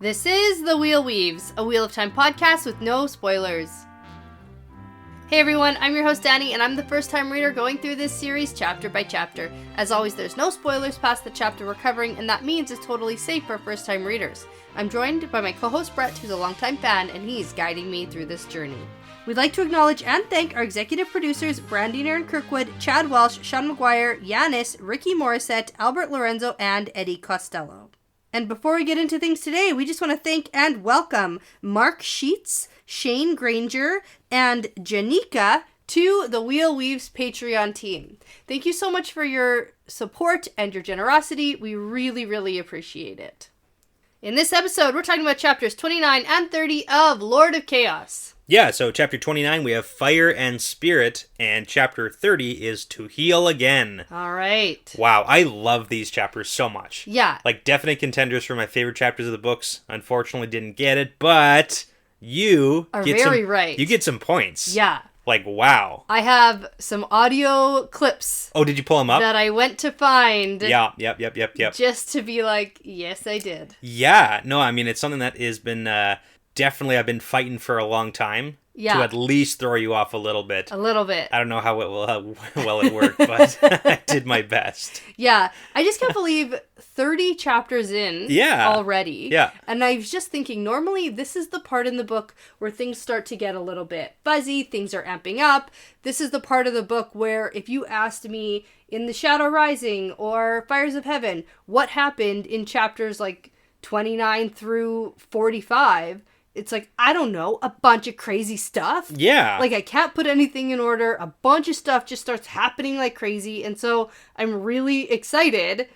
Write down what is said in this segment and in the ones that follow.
This is The Wheel Weaves, a Wheel of Time podcast with no spoilers. Hey everyone, I'm your host Dani, and I'm the first-time reader going through this series chapter by chapter. As always, there's no spoilers past the chapter we're covering, and that means it's totally safe for first-time readers. I'm joined by my co-host Brett, who's a longtime fan, and he's guiding me through this journey. We'd like to acknowledge and thank our executive producers, Brandy and Kirkwood, Chad Welsh, Sean McGuire, Yanis, Rikky Morrisette, Albert Lorenzo, and Eddie Costello. And before we get into things today, we just want to thank and welcome Mark Sheets, Shane Granger, and Janika to the Wheel Weaves Patreon team. Thank you so much for your support and your generosity. We really, really appreciate it. In this episode, we're talking about chapters 29 and 30 of Lord of Chaos. Yeah, so chapter 29, we have Fire and Spirit, and chapter 30 is To Heal Again. All right. Wow, I love these chapters so much. Yeah. Like, definite contenders for my favorite chapters of the books. Unfortunately, didn't get it, but you are get very some, right. You get some points. Yeah. Like, wow. I have some audio clips. Oh, did you pull them up? That I went to find. Yeah, yep. Just to be like, yes, I did. Yeah, no, I mean, it's something that has been, definitely I've been fighting for a long time. Yeah. To at least throw you off a little bit. A little bit. I don't know how well it worked, but I did my best. Yeah. I just can't believe 30 chapters in already. Yeah. And I was just thinking, normally this is the part in the book where things start to get a little bit fuzzy, things are amping up. This is the part of the book where if you asked me in The Shadow Rising or Fires of Heaven, what happened in chapters like 29 through 45, it's like, I don't know, a bunch of crazy stuff. Yeah. Like, I can't put anything in order. A bunch of stuff just starts happening like crazy. And so I'm really excited.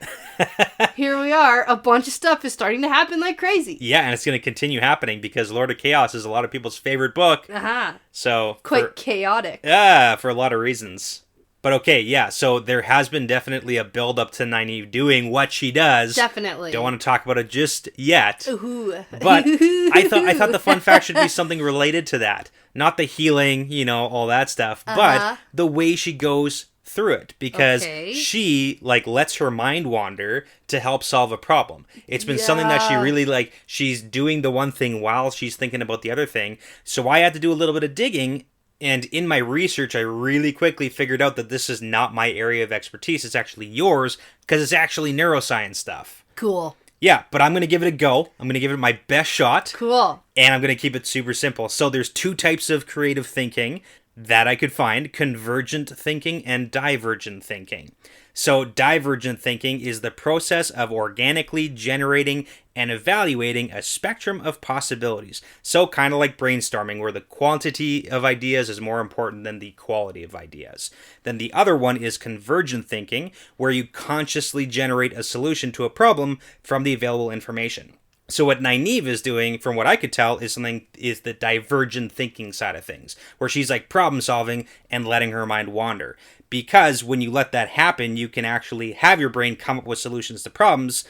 Here we are. A bunch of stuff is starting to happen like crazy. Yeah, and it's going to continue happening because Lord of Chaos is a lot of people's favorite book. Uh-huh. So quite chaotic. Yeah, for a lot of reasons. But okay, yeah, so there has been definitely a build-up to Nynaeve doing what she does. Definitely. Don't want to talk about it just yet. Ooh. But I thought the fun fact should be something related to that. Not the healing, all that stuff, but the way she goes through it. Because she, lets her mind wander to help solve a problem. It's been something that she really, she's doing the one thing while she's thinking about the other thing. So I had to do a little bit of digging. And in my research, I really quickly figured out that this is not my area of expertise. It's actually yours, because it's actually neuroscience stuff. Cool. Yeah, but I'm going to give it a go. I'm going to give it my best shot. Cool. And I'm going to keep it super simple. So there's two types of creative thinking that I could find: convergent thinking and divergent thinking. So divergent thinking is the process of organically generating and evaluating a spectrum of possibilities. So kind of like brainstorming, where the quantity of ideas is more important than the quality of ideas. Then the other one is convergent thinking, where you consciously generate a solution to a problem from the available information. So what Nynaeve is doing, from what I could tell, is the divergent thinking side of things, where she's problem solving and letting her mind wander. Because when you let that happen, you can actually have your brain come up with solutions to problems,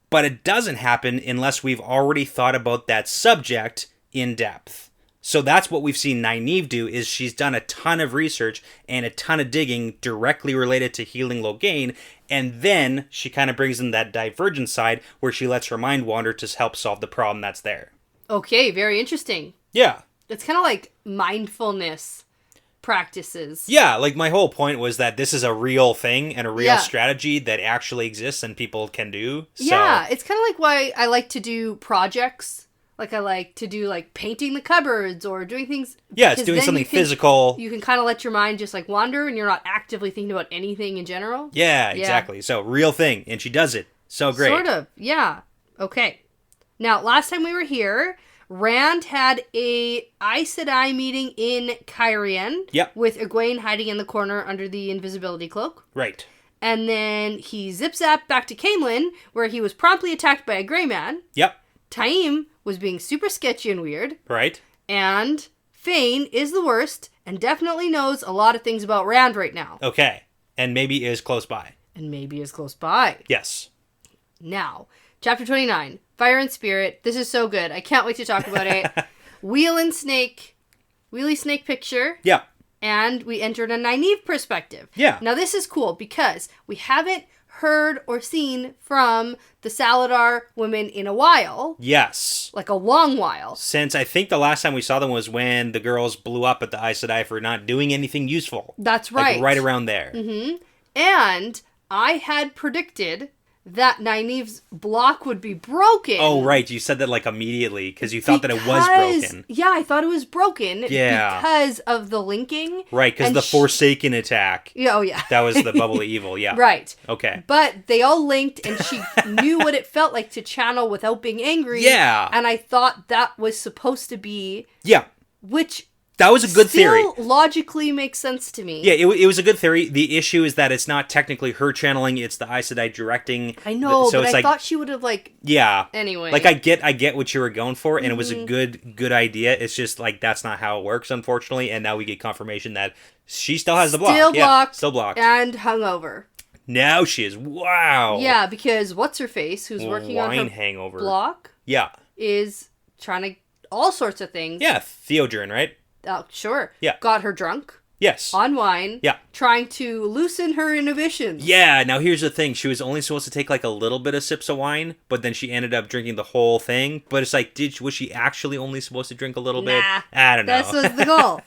but it doesn't happen unless we've already thought about that subject in depth. So that's what we've seen Nynaeve do, is she's done a ton of research and a ton of digging directly related to healing Logain, and then she kind of brings in that divergent side where she lets her mind wander to help solve the problem that's there. Okay, very interesting. Yeah. It's kind of like mindfulness practices. Yeah, my whole point was that this is a real thing and a real strategy that actually exists and people can do. So. Yeah, it's kind of like why I like to do projects. I like to do painting the cupboards or doing things. Yeah, it's doing something physical. You can kind of let your mind just wander and you're not actively thinking about anything in general. Yeah, exactly. So real thing. And she does it. So great. Sort of. Yeah. Okay. Now, last time we were here, Rand had a Aes Sedai meeting in Cairhien. Yep. With Egwene hiding in the corner under the invisibility cloak. Right. And then he zip-zapped back to Caemlyn, where he was promptly attacked by a grey man. Yep. Taim was being super sketchy and weird. Right. And Fane is the worst and definitely knows a lot of things about Rand right now. Okay. And maybe is close by. Yes. Now, chapter 29, Fire and Spirit. This is so good. I can't wait to talk about it. Wheelie snake picture. Yeah. And we entered a Nynaeve perspective. Yeah. Now, this is cool because we haven't heard or seen from the Salidar women in a while. Yes. Like a long while. Since I think the last time we saw them was when the girls blew up at the Aes Sedai for not doing anything useful. That's right. Like right around there. Mm-hmm. And I had predicted that Nynaeve's block would be broken. Oh, right. You said that like immediately because you thought that it was broken. Yeah, I thought it was broken because of the linking. Right, because the Forsaken attack. Yeah, oh, yeah. That was the bubbly evil, yeah. Right. Okay. But they all linked and she knew what it felt like to channel without being angry. Yeah. And I thought that was supposed to be... Yeah. Which... That was a good theory. Still logically makes sense to me. Yeah, it was a good theory. The issue is that it's not technically her channeling, it's the Aes Sedai directing. I know, so but it's I thought she would have, like... Yeah. Anyway. Like, I get what you were going for, and it was a good idea. It's just, like, that's not how it works, unfortunately, and now we get confirmation that she still has the block. Still blocked. Yeah, still blocked. And hungover. Now she is. Wow. Yeah, because What's-Her-Face, who's working on her hangover. block... Yeah. ...is trying to... all sorts of things. Yeah, Theodrin, right? Sure. Yeah. Got her drunk. Yes. On wine. Yeah. Trying to loosen her inhibitions. Yeah, now here's the thing. She was only supposed to take like a little bit of sips of wine, but then she ended up drinking the whole thing. But it's like, was she actually only supposed to drink a little bit? I don't know. This was the goal.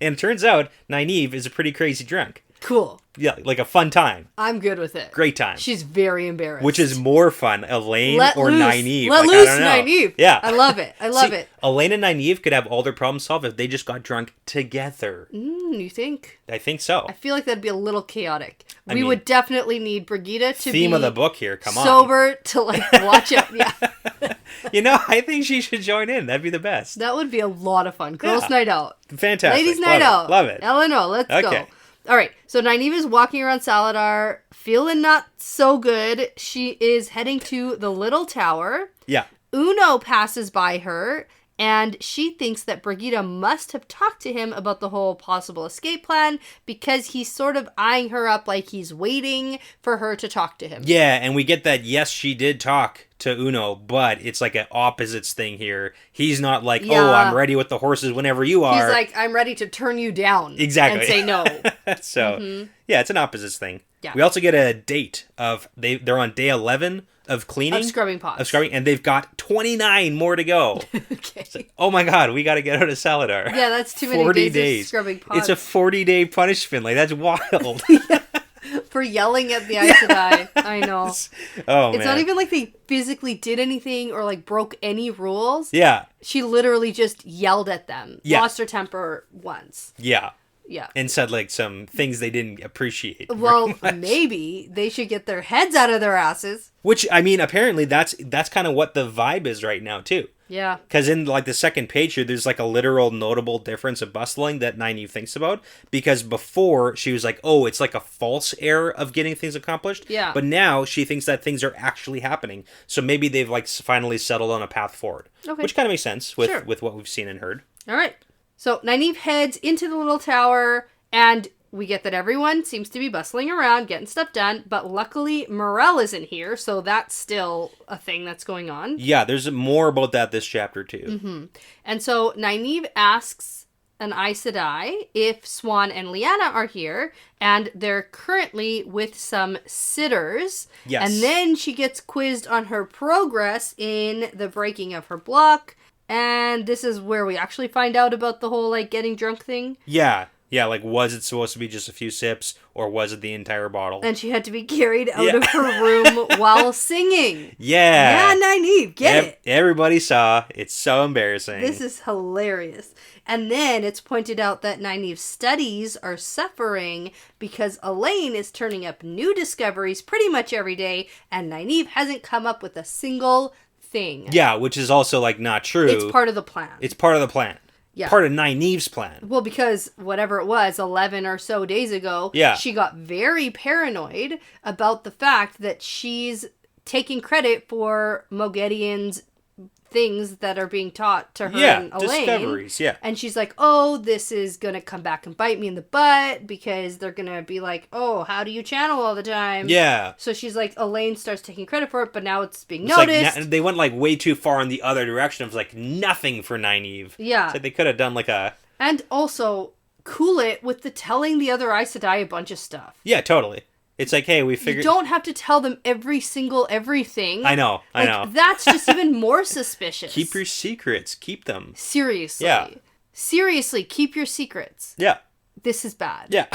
And it turns out Nynaeve is a pretty crazy drunk. Cool. Yeah, like a fun time. I'm good with it. Great time. She's very embarrassed. Which is more fun, Elaine or Nynaeve? Let loose Nynaeve. Yeah. I love it. I love it. Elaine and Nynaeve could have all their problems solved if they just got drunk together. You think? I think so. I feel like that'd be a little chaotic. We would definitely need Brigitte to be... Theme of the book here, come on. Sober to, like, watch it. Yeah. You know, I think she should join in. That'd be the best. That would be a lot of fun. Girls' night out. Fantastic. Ladies' night out. Love it. Eleanor, let's go. All right, so Nynaeve is walking around Salidar, feeling not so good. She is heading to the little tower. Yeah. Uno passes by her, and she thinks that Brigitte must have talked to him about the whole possible escape plan because he's sort of eyeing her up like he's waiting for her to talk to him. Yeah, and we get that, yes, she did talk to Uno, but it's like an opposites thing here. He's not like, oh, I'm ready with the horses whenever you are. He's like, I'm ready to turn you down. Exactly. And say no. So, yeah, it's an opposites thing. Yeah. We also get a date of, they're on day 11 of cleaning. Of scrubbing pots. Of scrubbing, and they've got 29 more to go. Okay. So, oh my god, we got to get out of Salidar. Yeah, that's too many days of scrubbing pots. It's a 40-day punishment. Like, that's wild. For yelling at the Aes Sedai. I know. Oh, It's not even like they physically did anything or like broke any rules. Yeah. She literally just yelled at them. Yeah. Lost her temper once. Yeah. Yeah. And said like some things they didn't appreciate. Well, maybe they should get their heads out of their asses. Which, I mean, apparently that's kind of what the vibe is right now, too. Yeah. Because in, like, the second page here, there's, like, a literal notable difference of bustling that Nynaeve thinks about. Because before, she was like, oh, it's like a false air of getting things accomplished. Yeah. But now, she thinks that things are actually happening. So maybe they've, like, finally settled on a path forward. Okay. Which kind of makes sense with what we've seen and heard. All right. So Nynaeve heads into the little tower, and we get that everyone seems to be bustling around, getting stuff done, but luckily Morel isn't here, so that's still a thing that's going on. Yeah, there's more about that this chapter, too. Mm-hmm. And so Nynaeve asks an Aes Sedai if Siuan and Lyanna are here, and they're currently with some sitters. Yes. And then she gets quizzed on her progress in the breaking of her block, and this is where we actually find out about the whole, like, getting drunk thing. Yeah. Yeah, like, was it supposed to be just a few sips, or was it the entire bottle? And she had to be carried out of her room while singing. Yeah. Yeah, Nynaeve, get it. Everybody saw. It's so embarrassing. This is hilarious. And then it's pointed out that Nynaeve's studies are suffering because Elaine is turning up new discoveries pretty much every day, and Nynaeve hasn't come up with a single thing. Yeah, which is also, like, not true. It's part of the plan. It's part of the plan. Yeah. Part of Nynaeve's plan. Well, because whatever it was, 11 or so days ago, she got very paranoid about the fact that she's taking credit for Moghedien's things that are being taught to her and Elaine. Discoveries, yeah. And she's like, oh, this is going to come back and bite me in the butt because they're going to be like, oh, how do you channel all the time? Yeah. So she's like, Elaine starts taking credit for it, but now it's being It's noticed. like, they went like way too far in the other direction of like nothing for Nynaeve. Yeah. It's like they could have done like a... And also, cool it with the telling the other Aes Sedai a bunch of stuff. Yeah, totally. It's like, hey, we You figured... don't have to tell them every single everything. I know. That's just even more suspicious. Keep your secrets. Keep them. Seriously. Yeah. Seriously, keep your secrets. Yeah. This is bad. Yeah.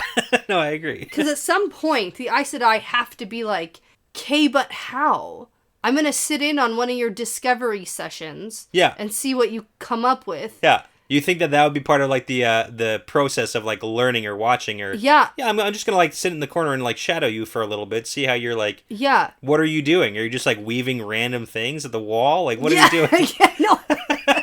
No, I agree. Because at some point, the Aes Sedai have to be like, "Okay, but how? I'm going to sit in on one of your discovery sessions and see what you come up with." Yeah. You think that would be part of, like, the process of, like, learning or watching or... Yeah. Yeah, I'm just going to, like, sit in the corner and, like, shadow you for a little bit, see how you're, like... Yeah. What are you doing? Are you just, like, weaving random things at the wall? Like, what are you doing? Yeah, no.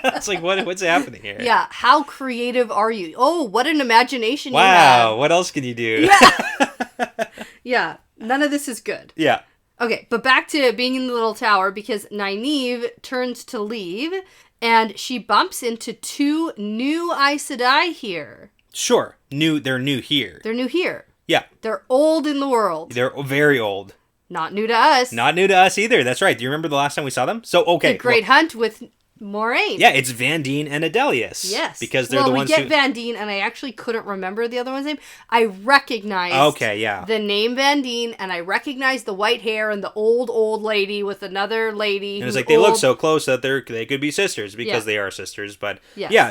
It's like, what's happening here? Yeah, how creative are you? Oh, what an imagination you have. Wow, what else can you do? Yeah. Yeah, none of this is good. Yeah. Okay, but back to being in the little tower, because Nynaeve turns to leave, and she bumps into two new Aes Sedai here. Sure. They're new here. They're new here. Yeah. They're old in the world. They're very old. Not new to us. Not new to us either. That's right. Do you remember the last time we saw them? So, okay. The Great Hunt with Moraine. Yeah, it's Vandene and Adelius. Yes. Because they're the ones we get Vandene, and I actually couldn't remember the other one's name. I recognized the name Vandene, and I recognized the white hair and the old lady with another lady. And it's like, they look so close that they could be sisters, because they are sisters. But,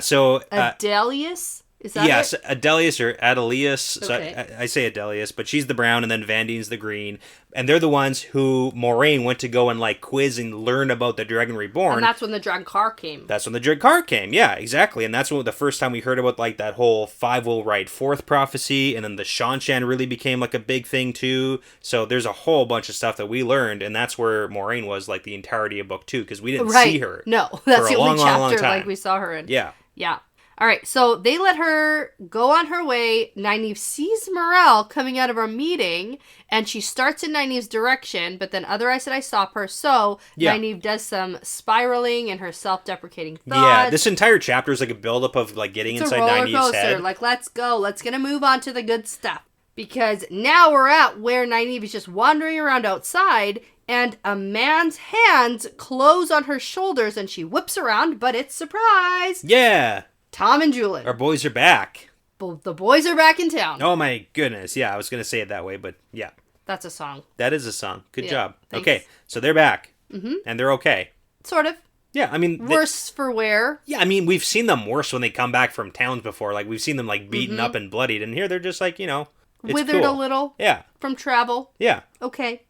so... Adelius? Is that yes, it? Adelius or Adelius. Okay. So I say Adelius, but she's the brown, and then Vandene's the green. And they're the ones who Moraine went to go and, like, quiz and learn about the Dragon Reborn. And that's when the Draghkar came. That's when the Draghkar came, yeah, exactly. And that's when the first time we heard about, like, that whole Five will ride forth prophecy, and then the Shanshan really became, like, a big thing, too. So there's a whole bunch of stuff that we learned, and that's where Moraine was, like, the entirety of book 2, because we didn't see her. No, that's the only chapter, long time. like, we saw her in. Yeah. Yeah. All right, so they let her go on her way. Nynaeve sees Morel coming out of our meeting, and she starts in Nynaeve's direction, but then other Aes Sedai stop her, so Nynaeve does some spiraling and her self-deprecating thoughts. Yeah, this entire chapter is like a buildup of, like, getting inside Nynaeve's head. Like, let's go. Let's gonna move on to the good stuff. Because now we're at where Nynaeve is just wandering around outside, and a man's hands close on her shoulders, and she whips around, but it's surprise! Yeah! Tom and Julian. Our boys are back. The boys are back in town. Oh my goodness. Yeah, I was going to say it that way, but yeah. That's a song. That is a song. Good job. Thanks. Okay, so they're back. Mm-hmm. And they're okay. Sort of. Yeah, I mean... Worse for wear. Yeah, I mean, we've seen them worse when they come back from towns before. Like, we've seen them, like, beaten up and bloodied. And here they're just like, it's withered cool. a little. Yeah. From travel. Yeah. Okay.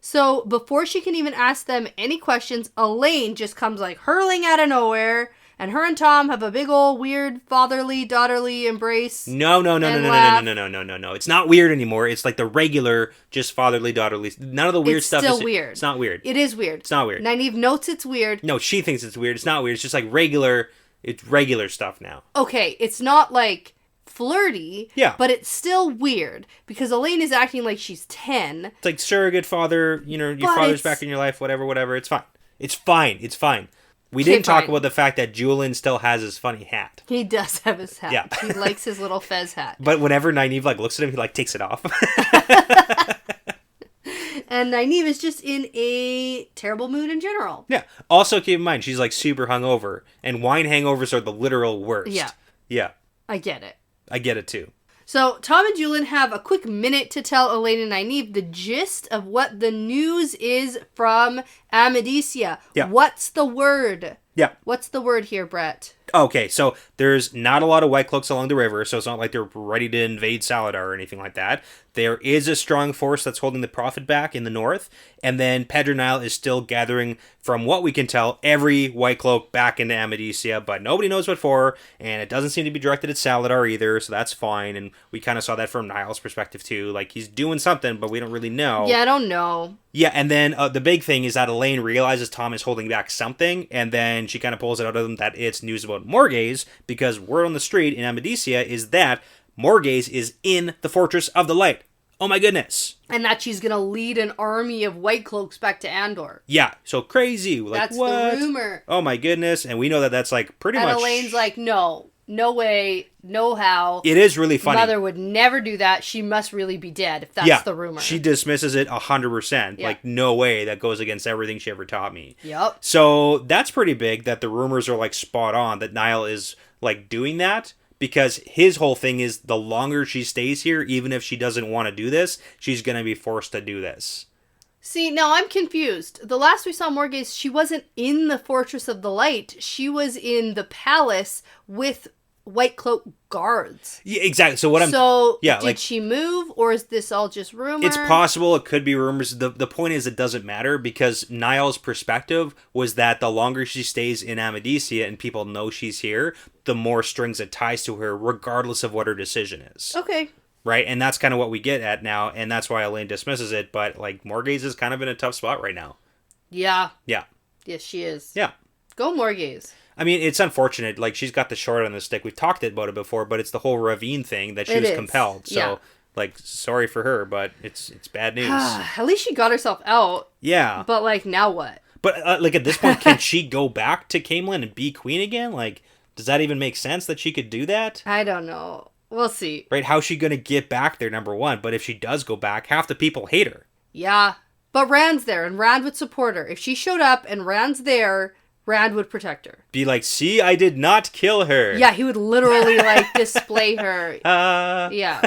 So, before she can even ask them any questions, Elaine just comes, like, hurling out of nowhere... And her and Tom have a big old weird fatherly, daughterly embrace. No. It's not weird anymore. It's like the regular, just fatherly, daughterly. None of the weird stuff. It's still weird. It's not weird. It is weird. It's not weird. Nynaeve notes it's weird. No, she thinks it's weird. It's not weird. It's just like regular. It's regular stuff now. Okay, it's not like flirty. Yeah. But it's still weird because Elaine is acting like she's 10. It's like surrogate father. Your father's back in your life. Whatever. It's fine. It's fine. We didn't talk about the fact that Julian still has his funny hat. He does have his hat. Yeah. He likes his little fez hat. But whenever Nynaeve, like, looks at him, he, like, takes it off. And Nynaeve is just in a terrible mood in general. Yeah. Also, keep in mind, she's, like, super hungover. And wine hangovers are the literal worst. Yeah. Yeah. I get it. I get it, too. So, Tom and Julian have a quick minute to tell Elaine and Nynaeve the gist of what the news is from Amadicia. Yeah. What's the word? Yeah. What's the word here, Brett? Okay, so there's not a lot of White Cloaks along the river, so it's not like they're ready to invade Salidar or anything like that. There is a strong force that's holding the Prophet back in the north, and then Pedronile is still gathering, from what we can tell, every White Cloak back into Amadicia, but nobody knows what for, and it doesn't seem to be directed at Salidar either, so that's fine, and we kind of saw that from Niall's perspective too. Like, he's doing something, but we don't really know. Yeah, I don't know. Yeah, and then the big thing is that Elaine realizes Tom is holding back something, and then she kind of pulls it out of them that it's news about Morgaze, because word on the street in Amadicia is that Morgaze is in the Fortress of the Light. Oh my goodness. And that she's going to lead an army of White Cloaks back to Andor. Yeah, so crazy. Like, that's what? The rumor. Oh my goodness, and we know that that's like pretty much... And Elaine's like, no way, no how. It is really funny. Mother would never do that. She must really be dead if that's the rumor. She dismisses it 100%. Yeah. Like, no way, that goes against everything she ever taught me. Yep. So that's pretty big that the rumors are like spot on that Niall is like doing that. because his whole thing is the longer she stays here, even if she doesn't want to do this, she's going to be forced to do this. See, now I'm confused. The last we saw Morgaze, she wasn't in the Fortress of the Light. She was in the palace with White Cloak guards. Yeah, exactly. So did she move, or is this all just rumor? It's possible. It could be rumors. The point is, it doesn't matter, because Niall's perspective was that the longer she stays in Amadicia and people know she's here, the more strings it ties to her, regardless of what her decision is. Okay. Right? And that's kind of what we get at now, and that's why Elaine dismisses it, but, like, Morgaze is kind of in a tough spot right now. Yeah. Yeah. Yes, she is. Yeah. Go Morgaze. I mean, it's unfortunate. Like, she's got the short on the stick. We've talked about it before, but it's the whole Ravine thing that she was compelled. So, like, sorry for her, but it's bad news. At least she got herself out. Yeah. But, like, now what? But, like, at this point, can she go back to Camelin and be queen again? Like, does that even make sense that she could do that? I don't know. We'll see. Right? How's she going to get back there, number one? But if she does go back, half the people hate her. Yeah. But Rand's there, and Rand would support her. If she showed up and Rand's there, Rand would protect her. Be like, see, I did not kill her. Yeah, he would literally, like, display her. Yeah.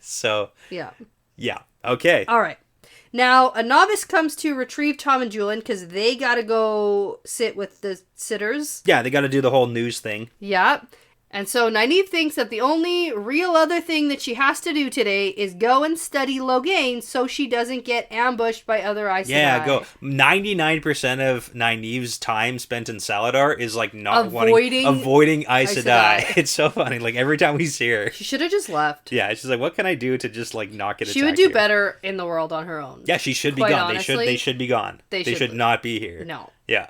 So. Yeah. Yeah. Okay. All right. Now, a novice comes to retrieve Tom and Julian because they got to go sit with the sitters. Yeah, they got to do the whole news thing. Yeah. And so Nynaeve thinks that the only real other thing that she has to do today is go and study Logain so she doesn't get ambushed by other Aes Sedai. Yeah, go. 99% of Nynaeve's time spent in Salidar is like avoiding Aes Sedai. It's so funny. Like every time we see her, she should have just left. Yeah, she's like, what can I do to just like not get attacked? She would do better in the world on her own. Yeah, she should be gone. Honestly, they should be gone. They should not be here. No. Yeah.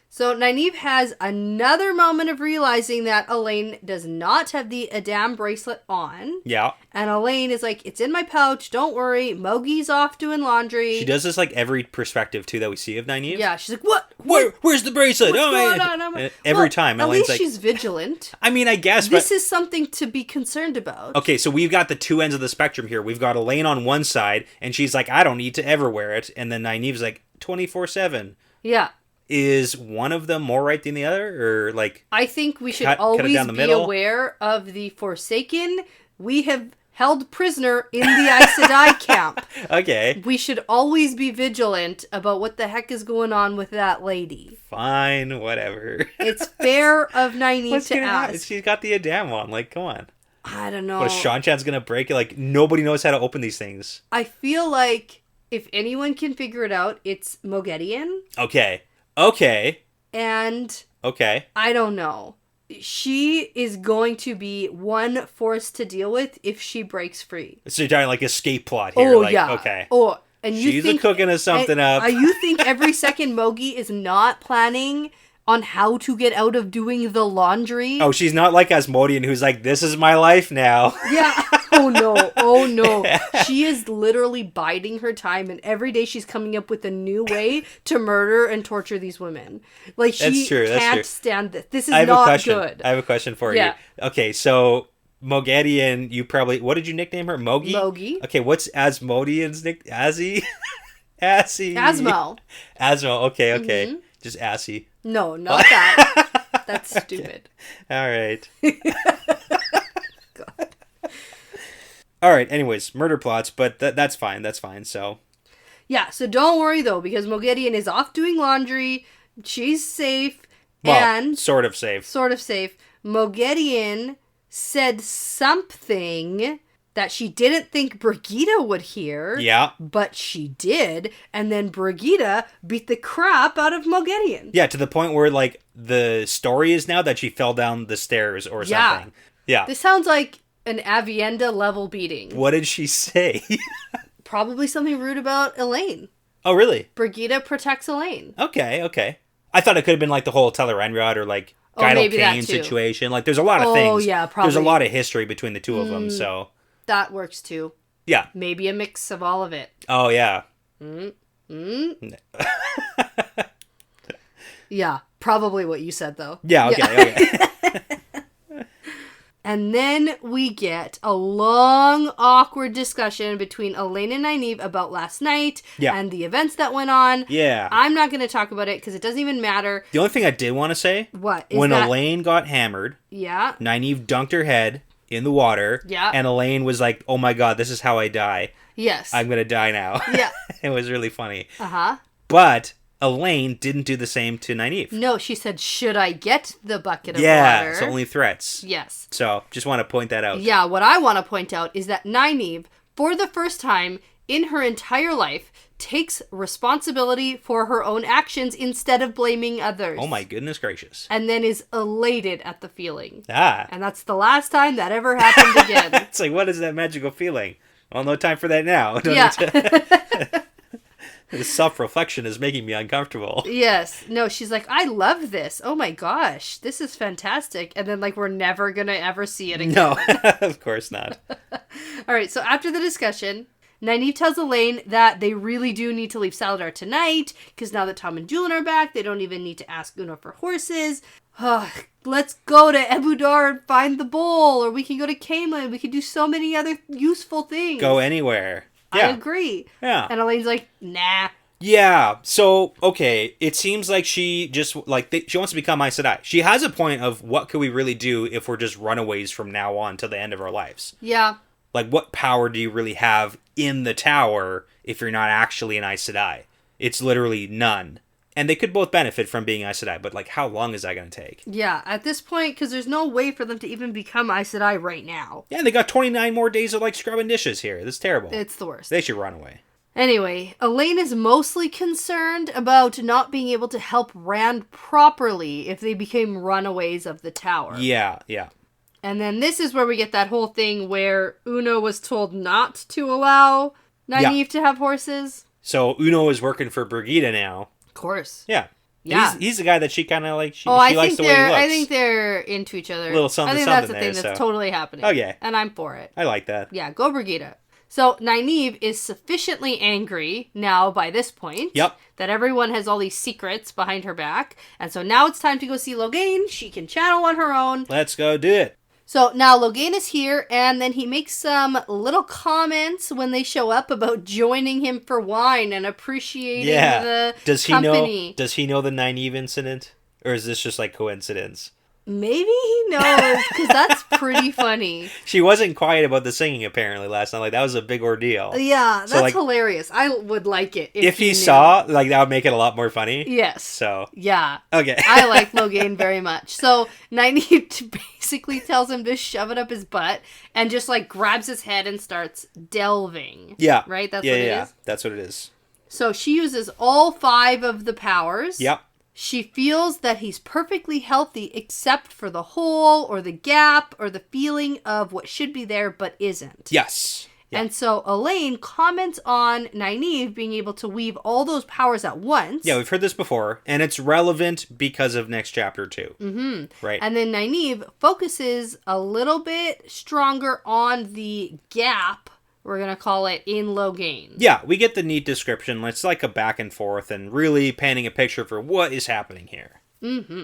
So Nynaeve has another moment of realizing that Elaine does not have the Adam bracelet on. Yeah. And Elaine is like, it's in my pouch, don't worry. Mogi's off doing laundry. She does this like every perspective too that we see of Nynaeve. Yeah, she's like, what? Where's the bracelet? What's going on? Every time. At Elaine's least she's vigilant. I mean, I guess. This is something to be concerned about. Okay, so we've got the two ends of the spectrum here. We've got Elaine on one side, and she's like, I don't need to ever wear it. And then Nynaeve's like, 24/7. Yeah. Is one of them more right than the other, or like? I think we should always be aware of the Forsaken. We have held prisoner in the Aes Sedai camp. Okay. We should always be vigilant about what the heck is going on with that lady. Fine, whatever. It's fair of Nynaeve to ask. Happen? She's got the Adam on. Like, come on. I don't know. What, Shanchan's gonna break it? Like, nobody knows how to open these things. I feel like if anyone can figure it out, it's Moghedien. Okay. And... Okay. I don't know. She is going to be one force to deal with if she breaks free. So you're talking like escape plot here. Oh, like, yeah. Okay. Oh, and you She's think... cooking us something up. You think every second Mogi is not planning on how to get out of doing the laundry? Oh, she's not like Asmodean who's like, this is my life now. Yeah. Oh no. She is literally biding her time, and every day she's coming up with a new way to murder and torture these women. Like, she can't stand this. This is not good. I have a question for you. Okay, so Moghedien, you probably... What did you nickname her? Mogi? Mogi. Okay, what's Asmodean's nickname? Azzy? Assy. Asmo. Okay. Mm-hmm. Just Assy. No, not that. That's stupid. All right. God. All right, anyways, murder plots, but that's fine, so. Yeah, so don't worry, though, because Moghedien is off doing laundry, she's safe, well, and... sort of safe. Moghedien said something that she didn't think Brigitte would hear. Yeah. But she did, and then Brigitte beat the crap out of Moghedien. Yeah, to the point where, like, the story is now that she fell down the stairs or something. Yeah. This sounds like an Avienda level beating. What did she say? Probably something rude about Elaine. Oh, really? Brigitte protects Elaine. Okay. I thought it could have been like the whole Telerenrod or like Geidel Kane situation. Like, there's a lot of things. Oh, yeah, probably. There's a lot of history between the two of them, so. That works too. Yeah. Maybe a mix of all of it. Oh, yeah. Yeah, probably what you said, though. Yeah, okay. And then we get a long, awkward discussion between Elaine and Nynaeve about last night and the events that went on. Yeah. I'm not going to talk about it because it doesn't even matter. The only thing I did want to say, when Elaine got hammered, Nynaeve dunked her head in the water, and Elaine was like, oh my god, this is how I die. Yes. I'm going to die now. Yeah. It was really funny. Uh-huh. But Elaine didn't do the same to Nynaeve. No, she said, should I get the bucket of water? Yeah, so only threats. Yes. So, just want to point that out. Yeah, what I want to point out is that Nynaeve, for the first time in her entire life, takes responsibility for her own actions instead of blaming others. Oh my goodness gracious. And then is elated at the feeling. Ah. And that's the last time that ever happened again. It's like, what is that magical feeling? Well, no time for that now. Yeah. This self-reflection is making me uncomfortable. Yes. No, she's like, I love this. Oh my gosh, this is fantastic. And then, like, we're never going to ever see it again. No, of course not. All right, so after the discussion, Nynaeve tells Elaine that they really do need to leave Salidar tonight, because now that Tom and Julian are back, they don't even need to ask Una for horses. Let's go to Ebudar and find the bowl, or we can go to Camelin. We can do so many other useful things. Go anywhere. Yeah. I agree. Yeah. And Elaine's like, nah. Yeah, so, okay, it seems like she just, she wants to become Aes Sedai. She has a point of what could we really do if we're just runaways from now on till the end of our lives. Yeah. Like, what power do you really have in the tower if you're not actually an Aes Sedai? It's literally none. And they could both benefit from being Aes Sedai, but, like, how long is that going to take? Yeah, at this point, because there's no way for them to even become Aes Sedai right now. Yeah, they got 29 more days of, like, scrubbing dishes here. That's terrible. It's the worst. They should run away. Anyway, Elaine is mostly concerned about not being able to help Rand properly if they became runaways of the tower. Yeah, yeah. And then this is where we get that whole thing where Una was told not to allow Nynaeve to have horses. So Uno is working for Brigida now. Of course. Yeah. Yeah. He's the guy that she kind of like, she I likes think the way he looks. I think they're into each other. A little something, I think something that's the thing there, that's totally happening. Oh, yeah. And I'm for it. I like that. Yeah, go Brigida. So Nynaeve is sufficiently angry now by this point that everyone has all these secrets behind her back. And so now it's time to go see Logain. She can channel on her own. Let's go do it. So now Logain is here, and then he makes some little comments when they show up about joining him for wine and appreciating the company. Does he know the Nynaeve incident? Or is this just like coincidence? Maybe he knows, because that's pretty funny. She wasn't quiet about the singing, apparently, last night. Like, that was a big ordeal. Yeah, that's hilarious. I would like it if he saw, like, that would make it a lot more funny. Yes. So. Yeah. Okay. I like Logain very much. So, Nynaeve basically tells him to shove it up his butt, and just, like, grabs his head and starts delving. Yeah. Right? That's what it is? Yeah, that's what it is. So, she uses all 5 of the powers. Yep. She feels that he's perfectly healthy except for the hole or the gap or the feeling of what should be there but isn't. Yes. Yep. And so Elaine comments on Nynaeve being able to weave all those powers at once. Yeah, we've heard this before, and it's relevant because of next chapter too. Mm-hmm. Right. And then Nynaeve focuses a little bit stronger on the gap, we're going to call it, in Logain. Yeah, we get the neat description. It's like a back and forth and really painting a picture for what is happening here. Mm-hmm.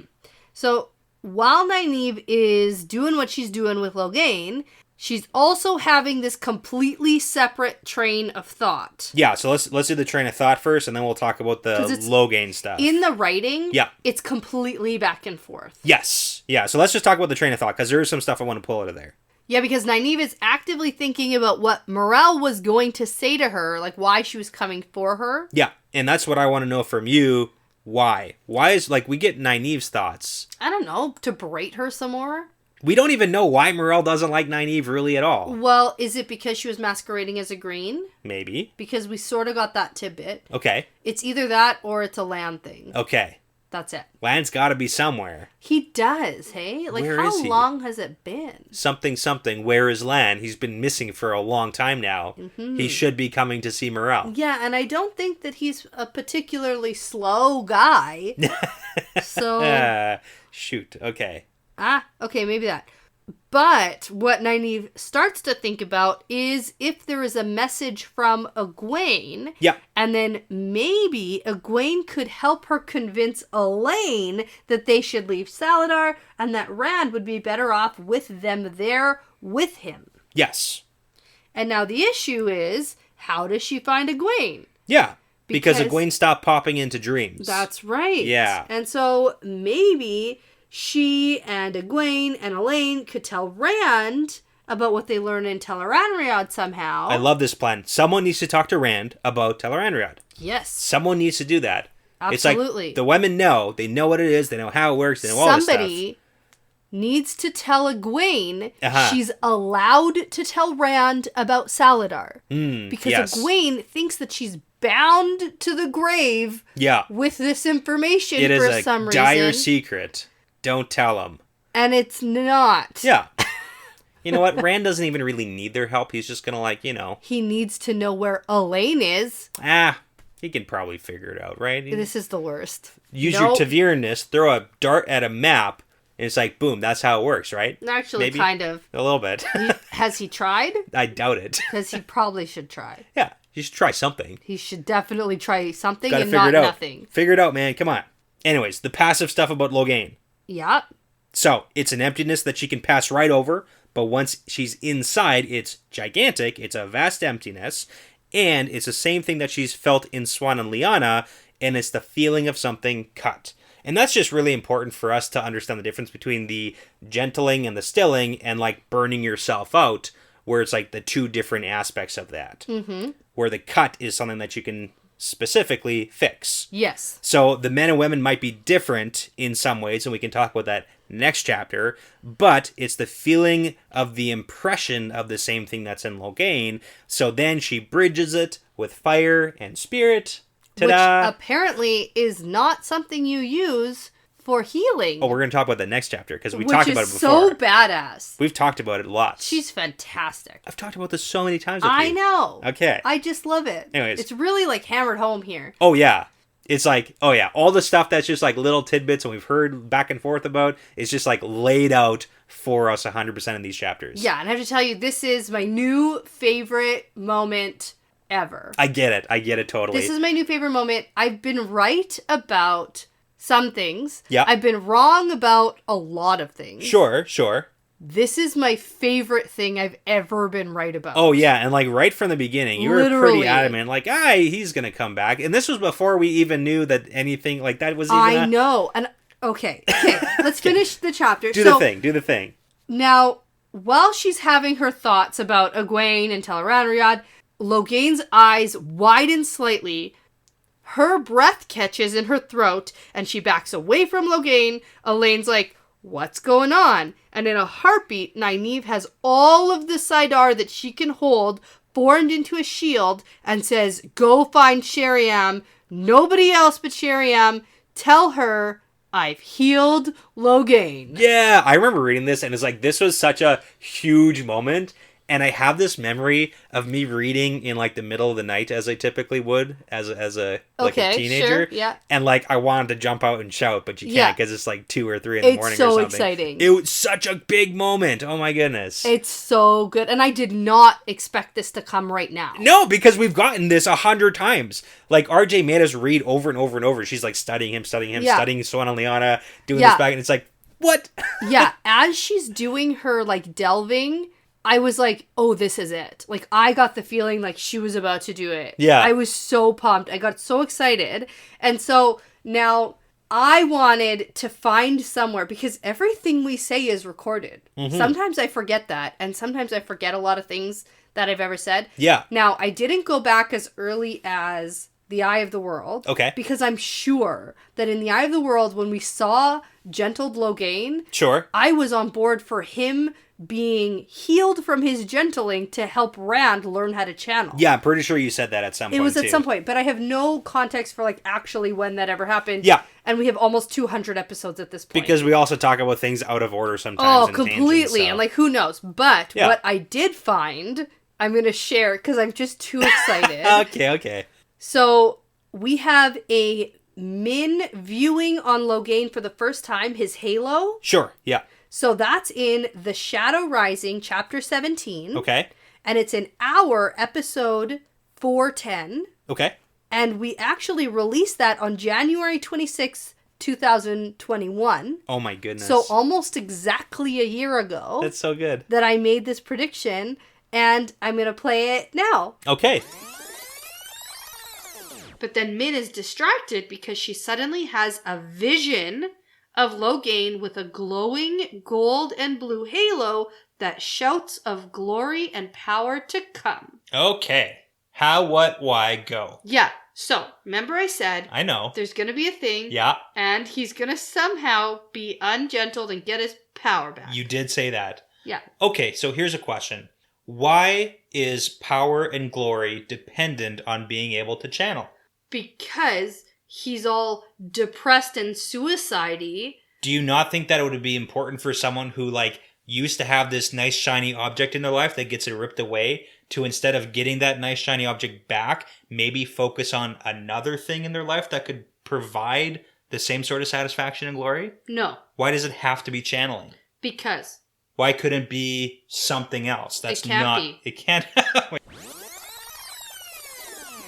So while Nynaeve is doing what she's doing with Logain, she's also having this completely separate train of thought. Yeah, so let's do the train of thought first, and then we'll talk about the Logain stuff. In the writing, yeah, it's completely back and forth. Yes. Yeah, so let's just talk about the train of thought, because there is some stuff I want to pull out of there. Yeah, because Nynaeve is actively thinking about what Morel was going to say to her, like why she was coming for her. Yeah, and that's what I want to know from you. Why? Why is, like, we get Nynaeve's thoughts. I don't know, to berate her some more? We don't even know why Morel doesn't like Nynaeve really at all. Well, is it because she was masquerading as a green? Maybe. Because we sort of got that tidbit. Okay. It's either that or it's a land thing. Okay. That's it. Land's got to be somewhere. He does, hey? Like, where how long has it been? Something. Where is Land? He's been missing for a long time now. Mm-hmm. He should be coming to see Morel. Yeah, and I don't think that he's a particularly slow guy. So. Shoot. Okay. Okay, maybe that. But what Nynaeve starts to think about is if there is a message from Egwene, Yeah. and then maybe Egwene could help her convince Elaine that they should leave Salidar, and that Rand would be better off with them there with him. Yes. And now the issue is, how does she find Egwene? Yeah. Because Egwene stopped popping into dreams. That's right. Yeah. And so maybe she and Egwene and Elaine could tell Rand about what they learned in Tel'aran'rhiod somehow. I love this plan. Someone needs to talk to Rand about Tel'aran'rhiod. Yes. Someone needs to do that. Absolutely. It's like the women know. They know what it is. They know how it works. They know all this stuff. Somebody needs to tell Egwene Uh-huh. she's allowed to tell Rand about Salidar. Because yes. Egwene thinks that she's bound to the grave Yeah. with this information It for is some a reason. dire secret. Don't tell them. And it's not. Yeah. You know what? Rand doesn't even really need their help. He's just going to He needs to know where Elaine is. he can probably figure it out, right? This is the worst. Use your Tavireness, throw a dart at a map, and it's like, boom, that's how it works, right? Actually, Maybe? kind of. A little bit. Has he tried? I doubt it. Because he probably should try. Yeah, you should try something. He should definitely try something Gotta and figure not it out. nothing. Figure it out, man. Come on. Anyways, the passive stuff about Logain. Yeah. So, it's an emptiness that she can pass right over, but once she's inside, it's gigantic, it's a vast emptiness, and it's the same thing that she's felt in Siuan and Lyanna, and it's the feeling of something cut. And that's just really important for us to understand the difference between the gentling and the stilling, and like burning yourself out, where it's like the two different aspects of that. Mm-hmm. Where the cut is something that you can specifically fix. Yes. So the men and women might be different in some ways, and we can talk about that next chapter, but it's the feeling of the impression of the same thing that's in Logain. So then she bridges it with fire and spirit. Ta-da! Which apparently is not something you use for healing. Oh, we're going to talk about the next chapter, because we talked about it before. Which is so badass. We've talked about it a lot. She's fantastic. I've talked about this so many times with you. I know. Okay. I just love it. Anyways. It's really like hammered home here. Oh, yeah. It's like, oh yeah, all the stuff that's just like little tidbits and we've heard back and forth about is just like laid out for us 100% in these chapters. Yeah, and I have to tell you, this is my new favorite moment ever. I get it totally. This is my new favorite moment. I've been right about some things. Yeah. I've been wrong about a lot of things. Sure. This is my favorite thing I've ever been right about. Oh, yeah, and like right from the beginning, you were Literally. pretty adamant, like, he's gonna come back. And this was before we even knew that anything like that was even I know. And okay, let's finish the chapter. Do the thing. Now, while she's having her thoughts about Egwene and Tel'aran'rhiod, Logain's eyes widen slightly. Her breath catches in her throat, and she backs away from Logain. Elaine's like, what's going on? And in a heartbeat, Nynaeve has all of the Salidar that she can hold formed into a shield and says, go find Sheriam. Nobody else but Sheriam. Tell her I've healed Logain. Yeah, I remember reading this, and it's like, this was such a huge moment. And I have this memory of me reading in like the middle of the night, as I typically would as a teenager. Sure, yeah. And like I wanted to jump out and shout, but you can't because it's like 2 or 3 in the morning It's so or something. exciting. It was such a big moment. Oh my goodness. It's so good. And I did not expect this to come right now. No, because we've gotten this 100 times. Like RJ made us read over and over and over. She's like studying him, studying Siuan and Lyanna, doing this back, and it's like, what? Yeah, as she's doing her like delving, I was like, oh, this is it. Like, I got the feeling like she was about to do it. Yeah. I was so pumped. I got so excited. And so now I wanted to find somewhere, because everything we say is recorded. Mm-hmm. Sometimes I forget that. And sometimes I forget a lot of things that I've ever said. Yeah. Now, I didn't go back as early as The Eye of the World. Okay. Because I'm sure that in The Eye of the World, when we saw Gentled Logain, Sure. I was on board for him being healed from his gentling to help Rand learn how to channel. Yeah, I'm pretty sure you said that at some point. It was at some point, but I have no context for like actually when that ever happened. Yeah. And we have almost 200 episodes at this point. Because we also talk about things out of order sometimes. Oh, and completely. So. And like, who knows? But Yeah. what I did find, I'm going to share because I'm just too excited. Okay. So we have a Min viewing on Logain for the first time, his halo. Sure, yeah. So that's in The Shadow Rising, Chapter 17. Okay. And it's in our episode 410. Okay. And we actually released that on January 26th, 2021. Oh my goodness. So almost exactly a year ago. That's so good. That I made this prediction, and I'm going to play it now. Okay. But then Min is distracted because she suddenly has a vision of Logain with a glowing gold and blue halo that shouts of glory and power to come. Okay. How, what, why, go. Yeah. So, remember I said... I know. There's going to be a thing. Yeah. And he's going to somehow be ungentled and get his power back. You did say that. Yeah. Okay, so here's a question. Why is power and glory dependent on being able to channel? Because he's all depressed and suicide-y. Do you not think that it would be important for someone who, like, used to have this nice shiny object in their life that gets it ripped away to, instead of getting that nice shiny object back, maybe focus on another thing in their life that could provide the same sort of satisfaction and glory? No. Why does it have to be channeling? Because. Why couldn't it be something else? That's it can't not. Be. It can't.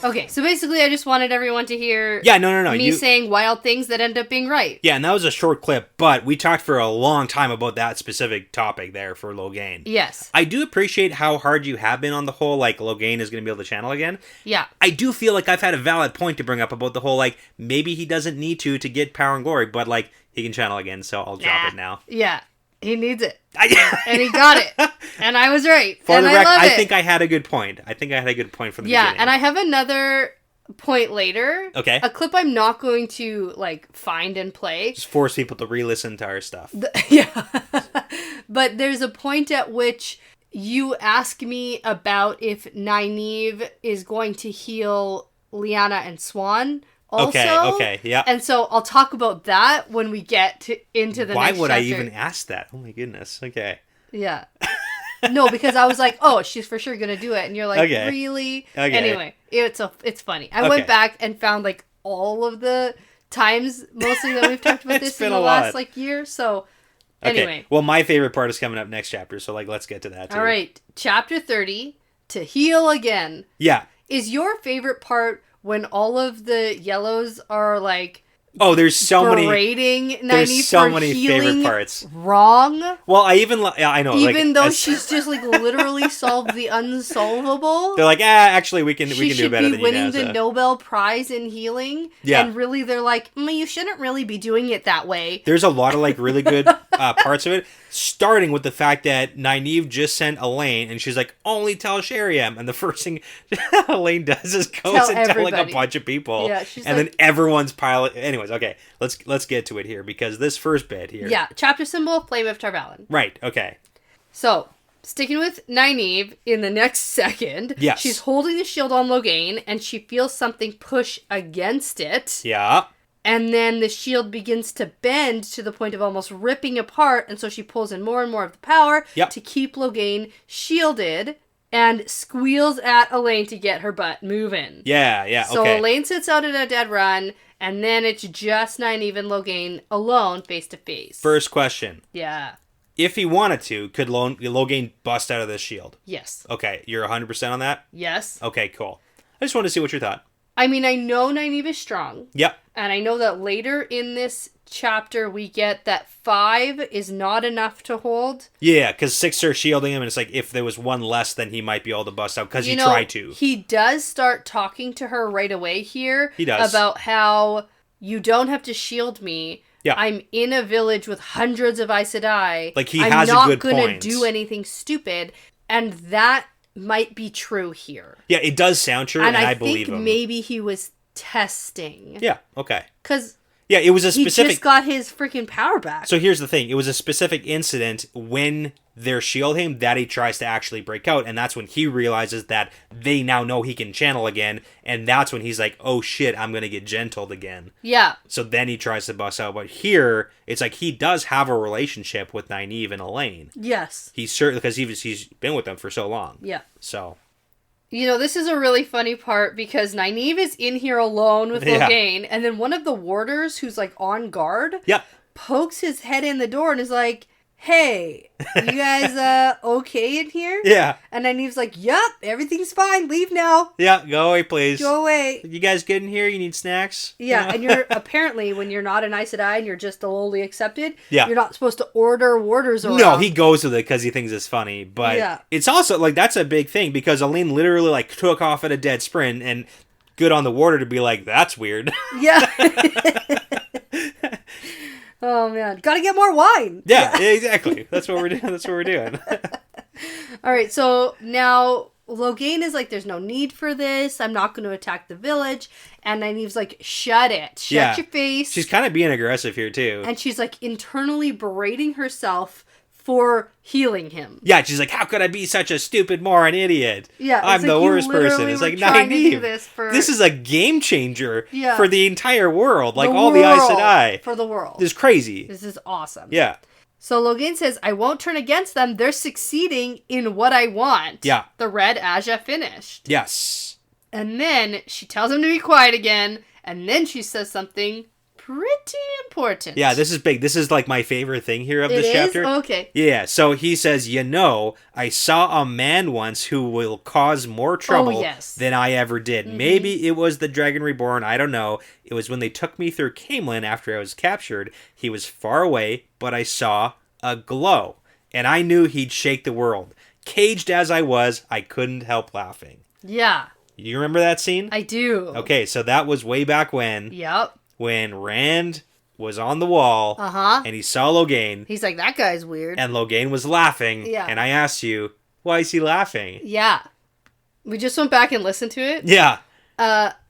Okay, so basically I just wanted everyone to hear me saying wild things that end up being right. Yeah, and that was a short clip, but we talked for a long time about that specific topic there for Logain. Yes. I do appreciate how hard you have been on the whole, like, Logain is going to be able to channel again. Yeah. I do feel like I've had a valid point to bring up about the whole, like, maybe he doesn't need to get power and glory, but, like, he can channel again, so I'll drop it now. Yeah. He needs it. And he got it. And I was right. For and the record, I think I had a good point. I think I had a good point from the beginning. Yeah, and I have another point later. Okay. A clip I'm not going to, like, find and play. Just force people to re-listen to our stuff. Yeah. But there's a point at which you ask me about if Nynaeve is going to heal Lyanna and Swan also. Okay, yeah. And so I'll talk about that when we get into the next chapter. Why would I even ask that? Oh my goodness. Okay. Yeah. No, because I was like, oh, she's for sure gonna do it. And you're like, really? Okay. Anyway, it's funny. I went back and found, like, all of the times mostly that we've talked about this in the last, like, year. So, anyway. Okay. Well, my favorite part is coming up next chapter. So, like, let's get to that too. All right. Chapter 30, To Heal Again. Yeah. Is your favorite part when all of the yellows are, like, there's so many Nynaeve there's so for many healing favorite parts. Wrong. Well, I know. Even though she's just, like, literally solved the unsolvable. They're like, actually, we can do better than you. She should be winning the Nobel Prize in healing. Yeah. And really, they're like, you shouldn't really be doing it that way. There's a lot of, like, really good parts of it. Starting with the fact that Nynaeve just sent Elaine, and she's like, only tell Sheriam. And the first thing Elaine does is goes and tell, like, a bunch of people. Yeah, and then everyone's piling. Anyways, okay, let's get to it here, because this first bit here. Yeah, chapter symbol, Flame of Tarvalin. Right, okay. So, sticking with Nynaeve in the next second. Yes. She's holding the shield on Logain, and she feels something push against it. Yeah. And then the shield begins to bend to the point of almost ripping apart, and so she pulls in more and more of the power to keep Logain shielded, and squeals at Elaine to get her butt moving. Yeah, okay. So Elaine sits out at a dead run, and then it's just Nynaeve and Logain alone, face to face. First question. Yeah. If he wanted to, could Logain bust out of this shield? Yes. Okay, you're 100% on that? Yes. Okay, cool. I just wanted to see what you thought. I mean, I know Nynaeve is strong. Yep. And I know that later in this chapter we get that 5 is not enough to hold. Yeah, because 6 are shielding him, and it's like, if there was one less, then he might be able to bust out, because he tried to. He does start talking to her right away here. He does. About how you don't have to shield me. Yeah. I'm in a village with hundreds of Aes Sedai. Like, he has a good point. I'm not going to do anything stupid. And that might be true here. Yeah, it does sound true, and I believe him. And I think maybe he was testing. Yeah, okay. Because yeah, it was a specific... He just got his freaking power back. So here's the thing. It was a specific incident when they're shielding him that he tries to actually break out, and that's when he realizes that they now know he can channel again, and that's when he's like, oh shit, I'm gonna get gentled again. Yeah. So then he tries to bust out, but here, it's like he does have a relationship with Nynaeve and Elaine. Yes. He's certainly, because he's been with them for so long. Yeah. So... You know, this is a really funny part because Nynaeve is in here alone with Logain, and then one of the warders who's, like, on guard pokes his head in the door and is like, hey, you guys okay in here? Yeah. And Nynaeve's like, yup, everything's fine. Leave now. Yeah, go away, please. Go away. You guys get in here? You need snacks? Yeah, and you're apparently, when you're not an Aes Sedai and you're just a lowly accepted, yeah. you're not supposed to order warders around. No, he goes with it because he thinks it's funny. But it's also, like, that's a big thing because Aline literally, like, took off at a dead sprint and good on the warder to be like, that's weird. Yeah. Oh, man. Gotta get more wine. Yeah, exactly. That's what we're doing. That's what we're doing. All right, so now Logain is like, there's no need for this. I'm not going to attack the village. And Nynaeve's like, shut it. Shut your face. She's kind of being aggressive here, too. And she's like internally berating herself for healing him. Yeah, she's like, how could I be such a stupid moron idiot? Yeah, I'm the worst person. It's like, Nynaeve, this is a game changer for the entire world. Like, all the Aes Sedai. For the world. This is crazy. This is awesome. Yeah. So Logain says, I won't turn against them. They're succeeding in what I want. Yeah. The Red Aja finished. Yes. And then she tells him to be quiet again. And then she says something pretty important. Yeah, this is big. This is like my favorite thing here of this chapter. Okay. Yeah, so he says, I saw a man once who will cause more trouble than I ever did. Mm-hmm. Maybe it was the Dragon Reborn. I don't know. It was when they took me through Camelin after I was captured. He was far away, but I saw a glow. And I knew he'd shake the world. Caged as I was, I couldn't help laughing. Yeah. You remember that scene? I do. Okay, so that was way back when. Yep. When Rand was on the wall, and he saw Logain. He's like, that guy's weird. And Logain was laughing. Yeah. And I asked you, why is he laughing? Yeah. We just went back and listened to it. Yeah.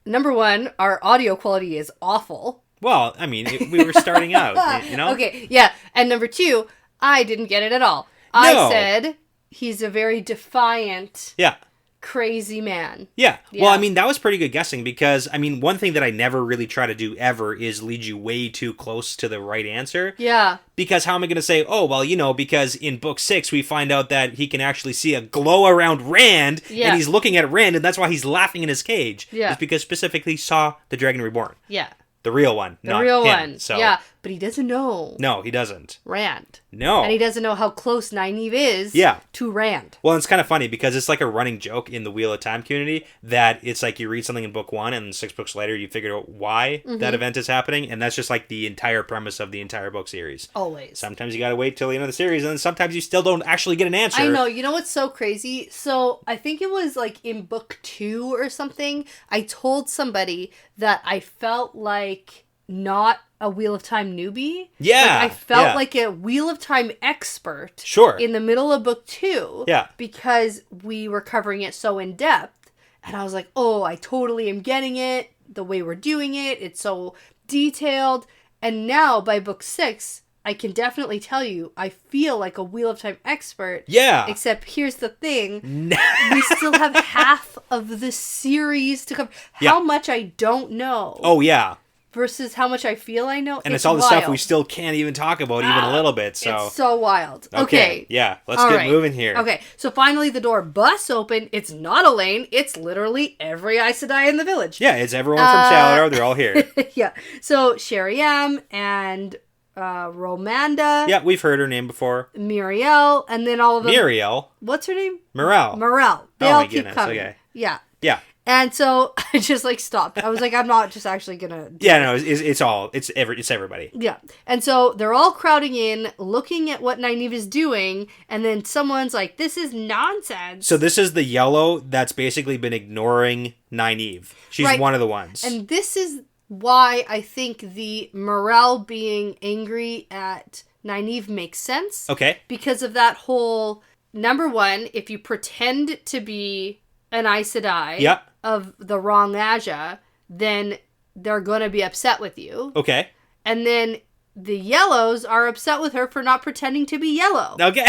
Number one, our audio quality is awful. Well, I mean, we were starting out, you know? Okay, yeah. And number two, I didn't get it at all. I said he's a very defiant... Yeah. Crazy man. Yeah. Well, I mean, that was pretty good guessing because, I mean, one thing that I never really try to do ever is lead you way too close to the right answer. Yeah. Because how am I going to say, oh, well, because in book 6 we find out that he can actually see a glow around Rand and he's looking at Rand and that's why he's laughing in his cage. Yeah. It's because specifically he saw the Dragon Reborn. Yeah. The real one, not him. So. Yeah, but he doesn't know. No, he doesn't. Rand. No. And he doesn't know how close Nynaeve is to Rand. Well, it's kind of funny because it's like a running joke in the Wheel of Time community that it's like you read something in book 1 and 6 books later you figure out why that event is happening. And that's just like the entire premise of the entire book series. Always. Sometimes you got to wait till the end of the series and then sometimes you still don't actually get an answer. I know. You know what's so crazy? So I think it was like in book 2 or something, I told somebody that I felt like not a Wheel of Time newbie. Yeah. Like I felt like a Wheel of Time expert. Sure. In the middle of book 2. Yeah. Because we were covering it so in depth. And I was like, oh, I totally am getting it. The way we're doing it. It's so detailed. And now by book 6, I can definitely tell you, I feel like a Wheel of Time expert. Yeah. Except here's the thing. We still have half of the series to cover. How much I don't know. Oh, yeah. Versus how much I feel I know. And it's all the stuff we still can't even talk about even a little bit. So it's so wild. Okay. Yeah. Let's get moving here. Okay. So finally the door busts open. It's not Elaine. It's literally every Aes Sedai in the village. Yeah. It's everyone from Salidar. They're all here. Yeah. So Sherry-Am and Romanda. Yeah. We've heard her name before. Muriel. And then all of them. Muriel. What's her name? Morel. They all keep coming. Okay. Yeah. Yeah. And so I just like stopped. I was like, I'm not just actually gonna. It's everybody. Yeah, and so they're all crowding in, looking at what Nynaeve is doing, and then someone's like, "This is nonsense." So this is the yellow that's basically been ignoring Nynaeve. She's one of the ones, and this is why I think the Morel being angry at Nynaeve makes sense. Okay, because of that whole number one, if you pretend to be an Aes Sedai of the wrong Aja, then they're going to be upset with you. Okay. And then the yellows are upset with her for not pretending to be yellow. Okay.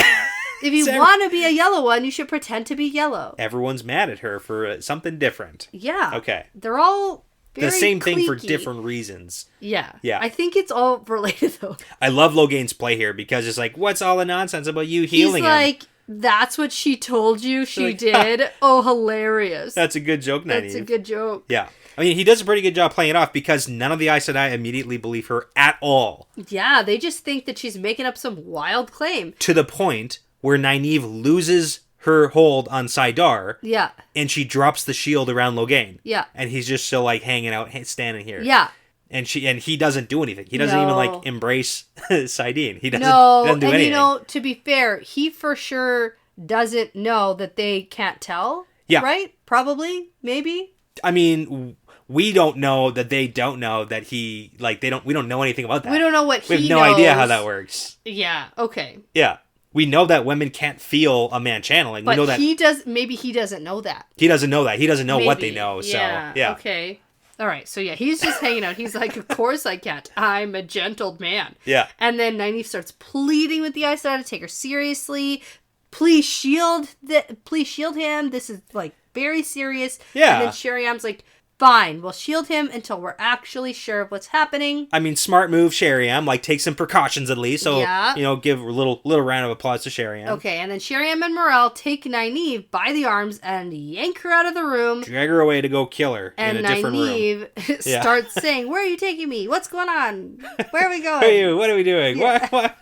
If you want to be a yellow one, you should pretend to be yellow. Everyone's mad at her for something different. Yeah. Okay. They're all very the same thing cliquey. for different reasons. Yeah. Yeah. I think it's all related, though. I love Logain's play here because it's like, what's all the nonsense about you healing him? He's like, That's what she told you she Like, did? Oh, hilarious. That's a good joke, Nynaeve. That's a good joke. Yeah. I mean, he does a pretty good job playing it off because none of the Aes Sedai immediately believe her at all. Yeah, they just think that she's making up some wild claim. To the point where Nynaeve loses her hold on Salidar. Yeah. And she drops the shield around Logain. Yeah. And he's just still like hanging out, standing here. Yeah. And he doesn't do anything. He doesn't even like embrace Saidin. He doesn't do anything. You know, to be fair, he for sure doesn't know that they can't tell. Yeah. Right? Probably. Maybe. I mean, we don't know that they don't know that he we don't know anything about that. We don't know what he knows. We have no idea how that works. Yeah. Okay. Yeah. We know that women can't feel a man channeling. But we know that maybe he doesn't know that. He doesn't know that. He doesn't know what they know. So yeah. Okay. All right. So yeah, he's just hanging out. He's like, of course I can't. I'm a gentle man. Yeah. And then Nynaeve starts pleading with the Aes Sedai to take her seriously. Please shield him. This is like very serious. Yeah. And then Sheriam's like, fine, we'll shield him until we're actually sure of what's happening. I mean, smart move, Sheriam. Like, take some precautions at least. So, yeah. Give a little round of applause to Sheriam. Okay, and then Sheriam and Morel take Nynaeve by the arms and yank her out of the room. Drag her away to go kill her in a different room. And Nynaeve starts saying, where are you taking me? What's going on? Where are we going? Who are you? What are we doing? Yeah. What?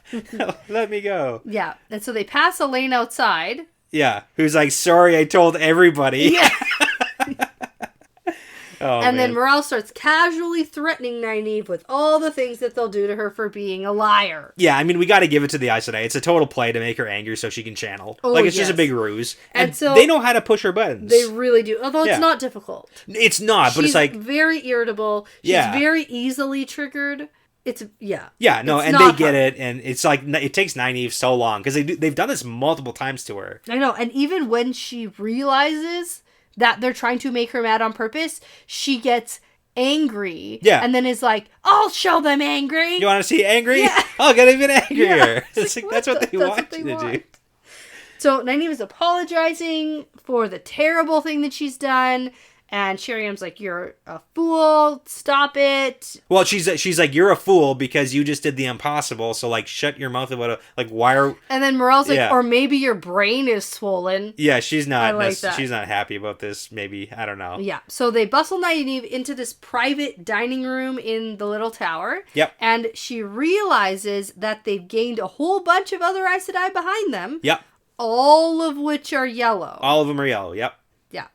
Let me go. Yeah, and so they pass a lane outside. Yeah, who's like, sorry, I told everybody. Yeah. Oh, and man. then Morel starts casually threatening Nynaeve with all the things that they'll do to her for being a liar. Yeah, I mean, we got to give it to the Aes Sedai. It's a total play to make her angry so she can channel. Oh, it's just a big ruse. And so they know how to push her buttons. They really do. Although it's not difficult. It's not, but She's it's like... very irritable. She's very easily triggered. Yeah, no, and they get it, and it's like, it takes Nynaeve so long, because they've done this multiple times to her. I know, and even when she realizes that they're trying to make her mad on purpose, she gets angry. Yeah. And then is like, I'll show them angry. You want to see angry? Yeah. I'll get even angrier. Yeah. It's like, that's what they want you to do. So Nynaeve is apologizing for the terrible thing that she's done. And Sheriam's like, you're a fool. Stop it. Well, she's like, you're a fool because you just did the impossible. So, like, shut your mouth about it. Like, why are... And then Morel's like, or maybe your brain is swollen. Yeah, she's not that. She's not happy about this, maybe. I don't know. Yeah. So they bustle Nynaeve into this private dining room in the little tower. Yep. And she realizes that they've gained a whole bunch of other Aes Sedai behind them. Yep. All of which are yellow. All of them are yellow, yep. Yeah.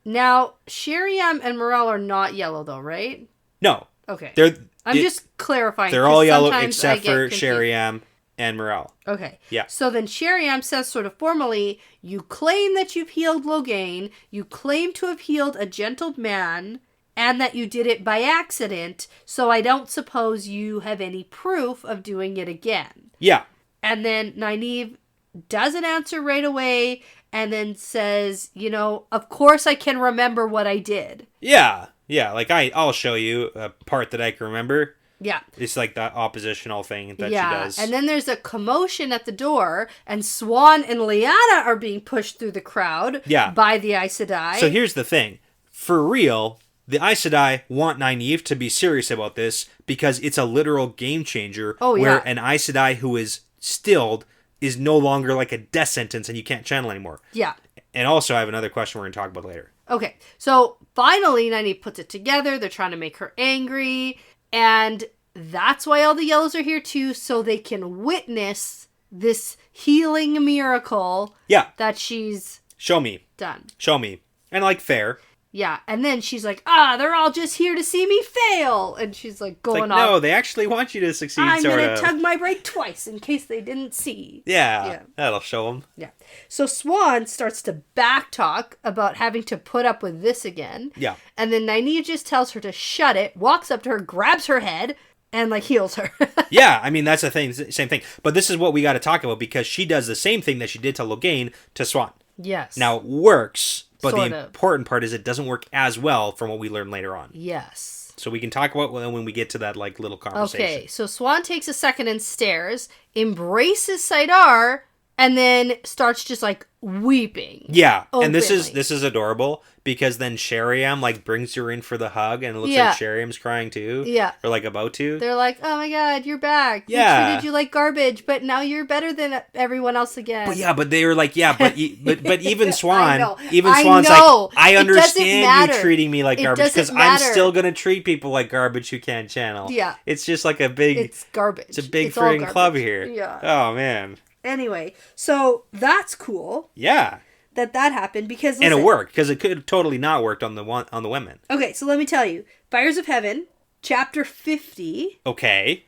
Now, Sheriam and Morel are not yellow, though, right? No. Okay. I'm just clarifying. They're all yellow except for Sheriam and Morel. Okay. Yeah. So then Sheriam says sort of formally, you claim that you've healed Logain, you claim to have healed a gentle man, and that you did it by accident, so I don't suppose you have any proof of doing it again. Yeah. And then Nynaeve doesn't answer right away, and then says, of course I can remember what I did. Yeah. Yeah, like I'll show you a part that I can remember. Yeah. It's like that oppositional thing that she does. And then there's a commotion at the door, and Siuan and Lyanna are being pushed through the crowd by the Aes Sedai. So here's the thing. For real, the Aes Sedai want Nynaeve to be serious about this because it's a literal game changer where an Aes Sedai who is stilled is no longer like a death sentence and you can't channel anymore. Yeah. And also, I have another question we're going to talk about later. Okay. So, finally, Nynaeve puts it together. They're trying to make her angry. And that's why all the yellows are here, too, so they can witness this healing miracle that she's Show me. Done. Show me. And, like, fair. Yeah, and then she's like, they're all just here to see me fail. And she's like going off. No, they actually want you to succeed, I'm going to tug my brake twice in case they didn't see. Yeah, that'll show them. Yeah. So Siuan starts to backtalk about having to put up with this again. Yeah. And then Nynaeve just tells her to shut it, walks up to her, grabs her head, and heals her. Yeah, I mean, that's the thing, same thing. But this is what we got to talk about because she does the same thing that she did to Logain to Siuan. Yes. Now, it works. But the important part is it doesn't work as well from what we learn later on. Yes. So we can talk about when we get to that little conversation. Okay, so Siuan takes a second and stares, embraces Salidar, and then starts just like weeping. Yeah, openly. And this is adorable because then Sheriam like brings her in for the hug, and it looks like Sheriam's crying too. Yeah, or like about to. They're like, "Oh my God, you're back. Yeah, we treated you like garbage, but now you're better than everyone else again." But they were like, but even Swan, Swan's like, I understand you treating me like garbage because I'm still gonna treat people like garbage who can't channel. Yeah, it's just like it's garbage. It's a big friggin' club here. Yeah. Oh man. Anyway, so that's cool. Yeah. That happened because and it worked because it could have totally not worked on the women. Okay, so let me tell you, Fires of Heaven, chapter 50. Okay.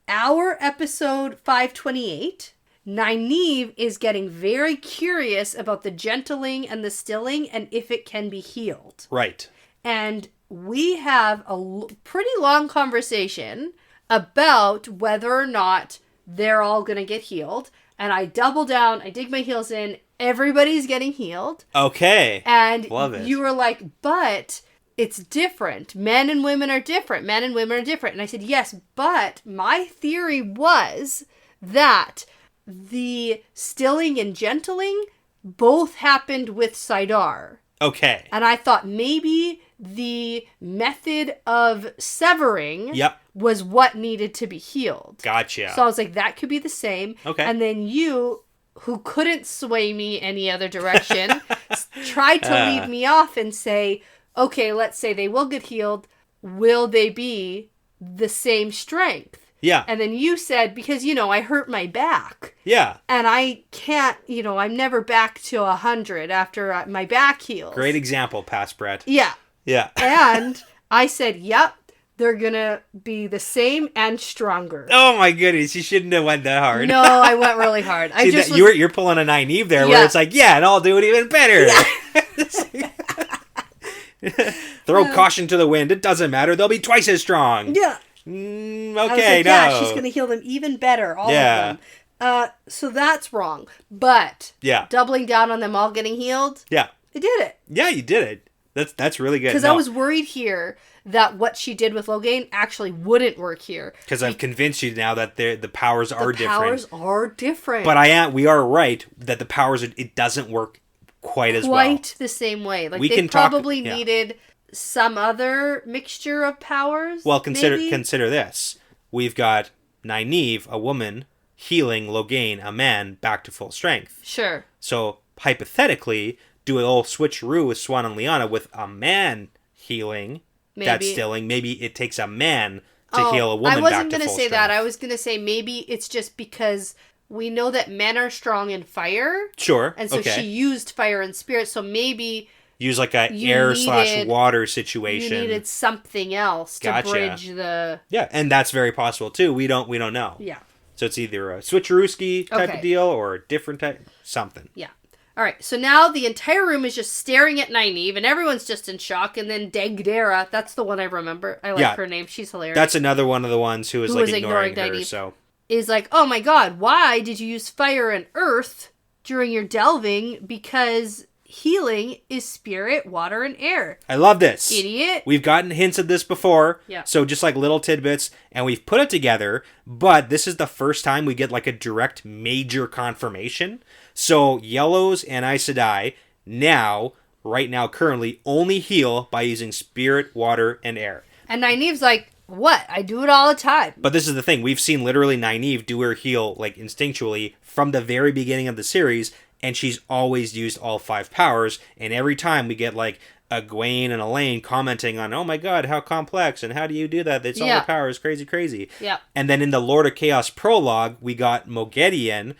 Our episode 528. Nynaeve is getting very curious about the gentling and the stilling and if it can be healed. Right. And we have a pretty long conversation about whether or not they're all going to get healed. And I double down, I dig my heels in, everybody's getting healed. Okay. And love it. You were like, but it's different. Men and women are different. Men and women are different. And I said, yes, but my theory was that the stilling and gentling both happened with Salidar. Okay. And I thought maybe the method of severing was what needed to be healed. Gotcha. So I was like, that could be the same. Okay. And then you, who couldn't sway me any other direction, tried to lead me off and say, okay, let's say they will get healed. Will they be the same strength? Yeah. And then you said, because, I hurt my back. Yeah. And I can't, I'm never back to 100 after my back heals. Great example, past Brett. Yeah. Yeah. And I said, yep, they're going to be the same and stronger. Oh my goodness, you shouldn't have went that hard. No, I went really hard. You're pulling a Nynaeve there where it's like, and I'll do it even better. Yeah. Throw caution to the wind. It doesn't matter. They'll be twice as strong. Yeah. Okay, yeah, she's going to heal them even better, all of them. So that's wrong. But doubling down on them all getting healed, I did it. Yeah, you did it. That's really good. Because I was worried here that what she did with Logain actually wouldn't work here. Because I've convinced you now that the powers are different. The powers are different. But we are right that the powers, it doesn't work quite as well. Quite the same way. Like, they probably needed some other mixture of powers. Well, consider this. We've got Nynaeve, a woman, healing Logain, a man, back to full strength. Sure. So, hypothetically, do a little switcheroo with Siuan and Liana with a man healing that stilling. Maybe it takes a man to heal a woman back to full strength. I wasn't going to say that. I was going to say maybe it's just because we know that men are strong in fire. Sure. And so she used fire and spirit. So maybe... Use like a air/water situation. You needed something else to bridge the... Yeah, and that's very possible too. We don't know. Yeah. So it's either a switcherooski type of deal or a different type, something. Yeah. All right, so now the entire room is just staring at Nynaeve, and everyone's just in shock, and then Dagdara, that's the one I remember. I like her name. She's hilarious. That's another one of the ones who was ignoring her, Nynaeve, so... is like, oh my god, why did you use fire and earth during your delving? Because... healing is spirit, water, and air. I love this. Idiot. We've gotten hints of this before. Yeah. So just like little tidbits, and we've put it together, but this is the first time we get like a direct major confirmation. So Yellows and Aes Sedai right now, currently, only heal by using spirit, water, and air. And Nynaeve's like, what? I do it all the time. But this is the thing. We've seen literally Nynaeve do her heal like instinctually from the very beginning of the series, and she's always used all 5 powers, and every time we get, like, a Gwaine and Elaine commenting on, oh my god, how complex, and how do you do that? It's all the powers, crazy. Yeah. And then in the Lord of Chaos prologue, we got Moghedien,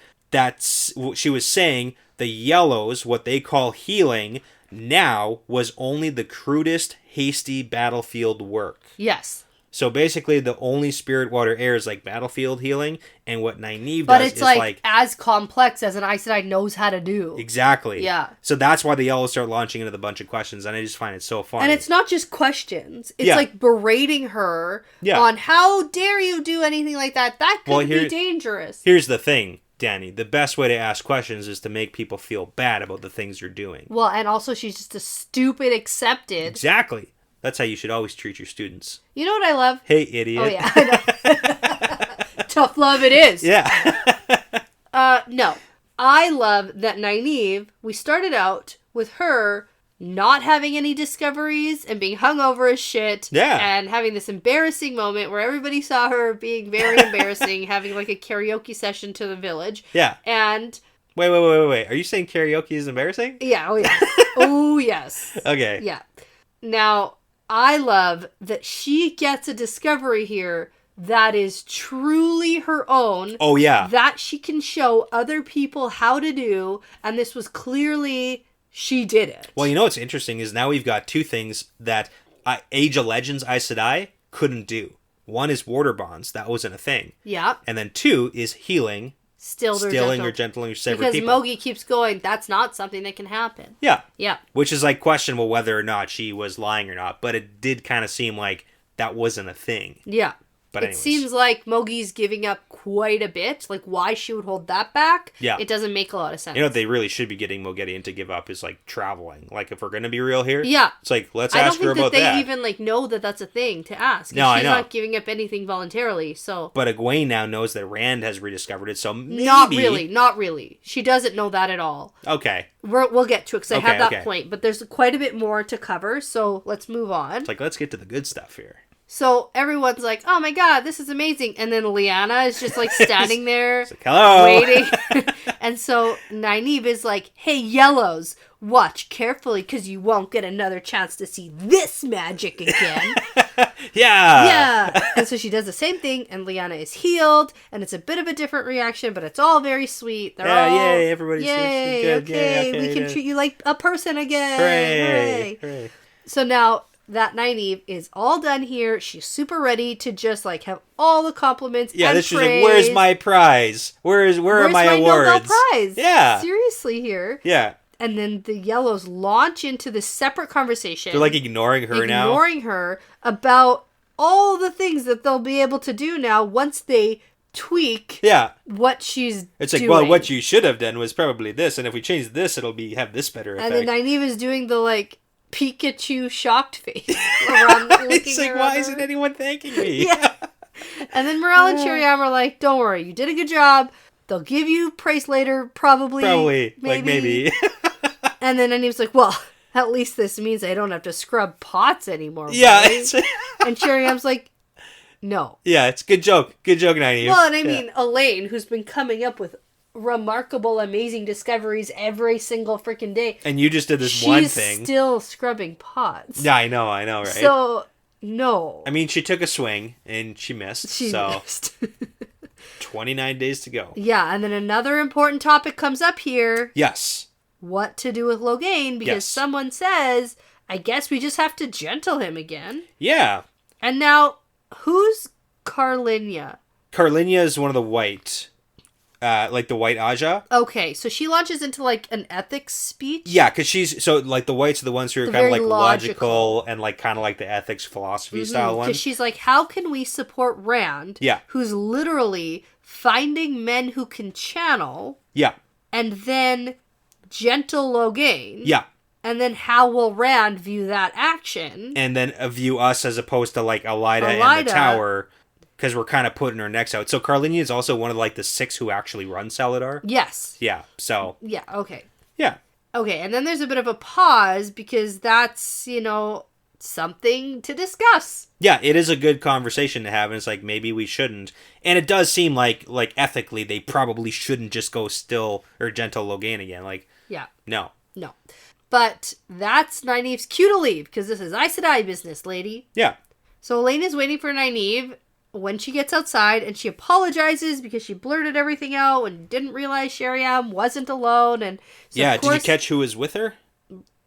she was saying the Yellows, what they call healing, now was only the crudest, hasty battlefield work. Yes. So basically, the only spirit, water, air is like battlefield healing, and what Nynaeve does is like as complex as an Aes Sedai knows how to do. Exactly. Yeah. So that's why the Yellows start launching into the bunch of questions, and I just find it so funny. And it's not just questions; it's like berating her on how dare you do anything like that. That could be dangerous. Here's the thing, Dani. The best way to ask questions is to make people feel bad about the things you're doing. Well, and also she's just a stupid accepted. Exactly. That's how you should always treat your students. You know what I love? Hey, idiot. Oh, yeah. I know. Tough love it is. Yeah. No. I love that Nynaeve, we started out with her not having any discoveries and being hungover as shit. Yeah. And having this embarrassing moment where everybody saw her being very embarrassing, having like a karaoke session to the village. Yeah. And... Wait. Are you saying karaoke is embarrassing? Yeah, oh yes. Oh yes. Okay. Yeah. Now, I love that she gets a discovery here that is truly her own. Oh, yeah. That she can show other people how to do, and this was clearly... she did it. Well, you know what's interesting is now we've got two things that Age of Legends Aes Sedai couldn't do. One is water bonds. That wasn't a thing. Yeah. And then two is healing. Stilling or gentling or several people. Because Mogi keeps going, that's not something that can happen. Yeah. Yeah. Which is like questionable whether or not she was lying or not. But it did kind of seem like that wasn't a thing. Yeah. But it seems like Mogi's giving up quite a bit. Like, why she would hold that back, yeah, it doesn't make a lot of sense. You know what they really should be getting Moghedien to give up is, like, traveling. Like, if we're going to be real here, yeah, it's like, let's ask her about that. I don't think that they even, like, know that that's a thing to ask. No, I know. She's not giving up anything voluntarily, so... But Egwene now knows that Rand has rediscovered it, so maybe... Not really. She doesn't know that at all. Okay. We'll get to it, because I have that okay. point. But there's quite a bit more to cover, so let's move on. It's like, let's get to the good stuff here. So everyone's like, oh my god, this is amazing. And then Lyanna is just like standing there like, hello, waiting. And so Nynaeve is like, hey, yellows, watch carefully because you won't get another chance to see this magic again. Yeah. And so she does the same thing and Lyanna is healed and it's a bit of a different reaction, but it's all very sweet. They're all, yay, everybody's good. Okay, yeah, we can treat you like a person again. Hooray. So now... that Nynaeve is all done here. She's super ready to just like have all the compliments. Yeah, and this is like, where's my prize? Where are my awards? Nobel Prize? Yeah, seriously here. Yeah, and then the yellows launch into this separate conversation. They're like ignoring her about all the things that they'll be able to do now once they tweak. Yeah, what she's. It's like, doing. well, what you should have done was probably this, and if we change this, it'll have this better effect. And then Nynaeve is doing the like. Pikachu shocked face. It's like, why isn't anyone thanking me? Yeah. And then Morel and Sheriam are like, don't worry, you did a good job. They'll give you praise later, probably. Maybe. And then Nynaeve's like, well, at least this means I don't have to scrub pots anymore. Yeah. And Sheriam's like, no. Yeah, it's a good joke. Good joke, Nynaeve. Well, and I mean, Elaine, who's been coming up with remarkable, amazing discoveries every single freaking day. And you just did this one thing. She's still scrubbing pots. Yeah, I know, right? So, no. I mean, she took a swing and she missed. She missed. 29 days to go. Yeah, and then another important topic comes up here. Yes. What to do with Logain, because someone says, I guess we just have to gentle him again. Yeah. And now, who's Carlinia? Carlinia is one of the white... like the white Aja. Okay, so she launches into like an ethics speech. Yeah, because she's so like the whites are the ones who are kind of like logical and like kind of like the ethics philosophy style ones. Because she's like, how can we support Rand? Yeah, who's literally finding men who can channel. Yeah, and then gentle Logain. Yeah. And then how will Rand view that action? And then view us as opposed to like Elida and the Tower. Because we're kind of putting her necks out. So Carlinia is also one of like the 6 who actually run Salidar. Yes. Yeah. So. Yeah. Okay. Yeah. Okay. And then there's a bit of a pause because that's, something to discuss. Yeah. It is a good conversation to have. And it's like, maybe we shouldn't. And it does seem like ethically, they probably shouldn't just go still or gentle Logain again. Like, yeah. No. But that's Nynaeve's cue to leave because this is Aes Sedai business, lady. Yeah. So Elaine is waiting for Nynaeve when she gets outside, and she apologizes because she blurted everything out and didn't realize Sheriam wasn't alone. And so yeah, did you catch who was with her?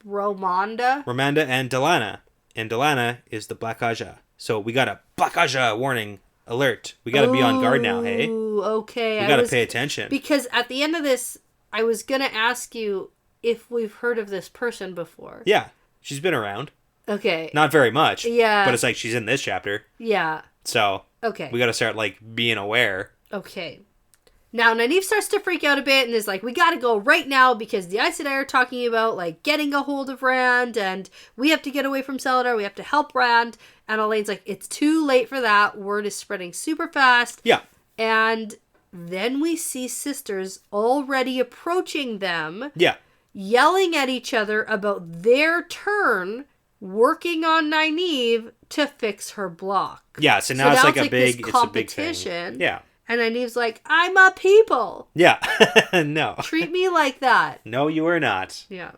Romanda and Delana. And Delana is the Black Aja. So we got a Black Aja warning alert. We got to be on guard now, hey? Okay. We got to pay attention. Because at the end of this, I was going to ask you if we've heard of this person before. Yeah, she's been around. Okay. Not very much. Yeah. But it's like she's in this chapter. Yeah. So. Okay. We got to start, being aware. Okay. Now, Nynaeve starts to freak out a bit and is like, we got to go right now because the Aes Sedai are talking about, getting a hold of Rand and we have to get away from Salidar. We have to help Rand. And Elaine's like, it's too late for that. Word is spreading super fast. Yeah. And then we see sisters already approaching them, Yeah. yelling at each other about their turn working on Nynaeve to fix her block. Yeah, so now it's like a this big competition. thing. Yeah. And Nynaeve's like, I'm a people. Yeah. No. Treat me like that. No, you are not. Yeah.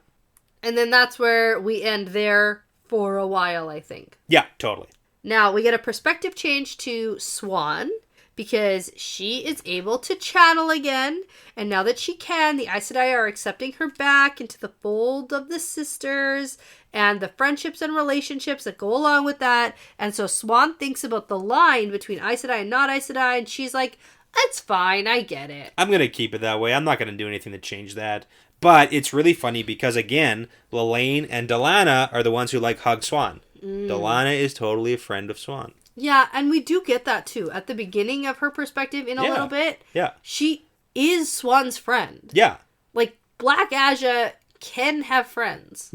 And then that's where we end there for a while, I think. Yeah, totally. Now, we get a perspective change to Siuan, because she is able to channel again. And now that she can, the Aes Sedai are accepting her back into the fold of the sisters and the friendships and relationships that go along with that. And so Siuan thinks about the line between Aes Sedai and not Aes Sedai, and she's like, it's fine, I get it. I'm going to keep it that way. I'm not going to do anything to change that. But it's really funny because, again, Logain and Delana are the ones who like hug Siuan. Delana is totally a friend of Siuan. Yeah, and we do get that too. At the beginning of her perspective in a little bit, she is Siuan's friend. Yeah. Like, Black Aja can have friends.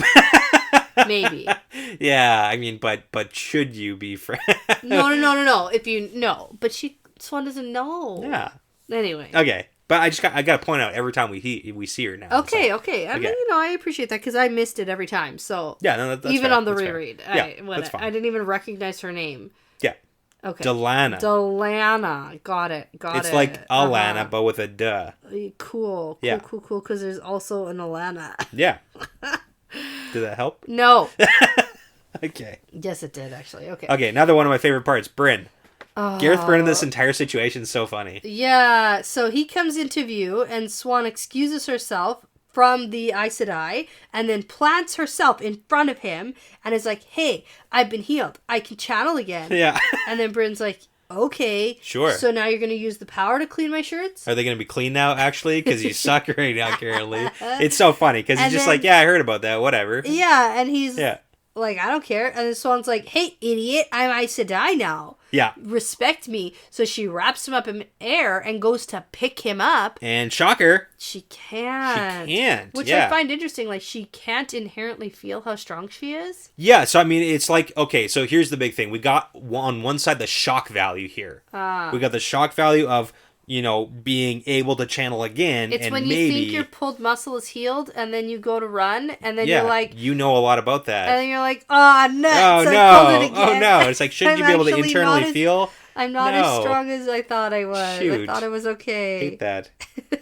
Maybe. Yeah, I mean, but should you be friends? No. If you know. But Siuan doesn't know. Yeah. Anyway. Okay. But I got to point out every time we see her now. Okay. I mean, I appreciate that because I missed it every time. So yeah, no, that's even fair. on the that's reread, that's fine. I didn't even recognize her name. Yeah. Okay. Delana. Got it. It's like Alana, but with a duh. Cool. Cool. Because there's also an Alana. Yeah. Did that help? No. Okay. Yes, it did actually. Okay. Okay. Another one of my favorite parts, Bryn. Gareth Bryn in this entire situation is so funny. Yeah, so he comes into view and Siuan excuses herself from the Aes Sedai and then plants herself in front of him and is like, hey, I've been healed. I can channel again. Yeah. And then Bryn's like, okay. Sure. So now you're going to use the power to clean my shirts? Are they going to be clean now, actually? Because you suck right now, currently. It's so funny because he's just like, yeah, I heard about that. Whatever. Yeah, and he's like, I don't care. And then Siuan's like, hey, idiot, I'm Aes Sedai now. Yeah. Respect me. So she wraps him up in air and goes to pick him up. And shocker. She can't. Which I find interesting. Like, she can't inherently feel how strong she is. Yeah, so I mean, it's like, okay, so here's the big thing. We got on one side the shock value here. We got the shock value of, being able to channel again. It's and when you think your pulled muscle is healed, and then you go to run, and then you're like... you know a lot about that. And then you're like, oh, nuts! Oh, no! It's like, shouldn't you be able to internally feel? I'm not as strong as I thought I was. Shoot. I thought it was okay. Hate that.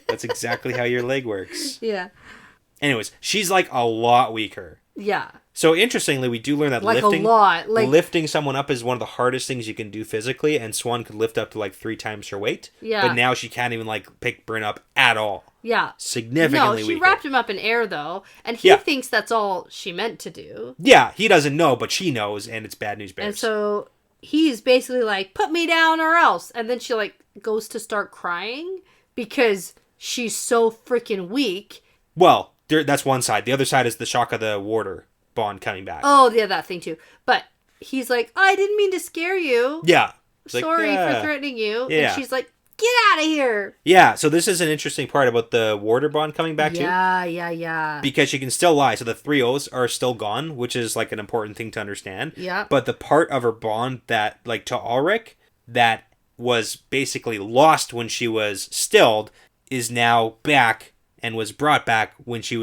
That's exactly how your leg works. Yeah. Anyways, she's like a lot weaker. Yeah. So interestingly, we do learn that lifting someone up is one of the hardest things you can do physically, and Siuan could lift up to like 3 times her weight. Yeah. But now she can't even like pick Bryn up at all. Yeah. Significantly weaker. No, she weaker. wrapped him up in air though, and he thinks that's all she meant to do. Yeah, he doesn't know, but she knows, and it's bad news bears. And so he's basically like, put me down or else. And then she like goes to start crying because she's so freaking weak. Well, that's one side. The other side is the shock of the warder bond coming back. Oh, yeah, that thing too. But he's like, I didn't mean to scare you. Yeah. Sorry for threatening you. Yeah. And she's like, get out of here. Yeah, so this is an interesting part about the warder bond coming back too. Yeah. Because she can still lie. So the 3 O's are still gone, which is like an important thing to understand. Yeah. But the part of her bond that, like to Ulrich, that was basically lost when she was stilled is now back and was brought back when she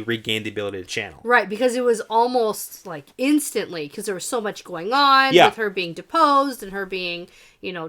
regained the ability to channel. Right, because it was almost like instantly, because there was so much going on with her being deposed and her being,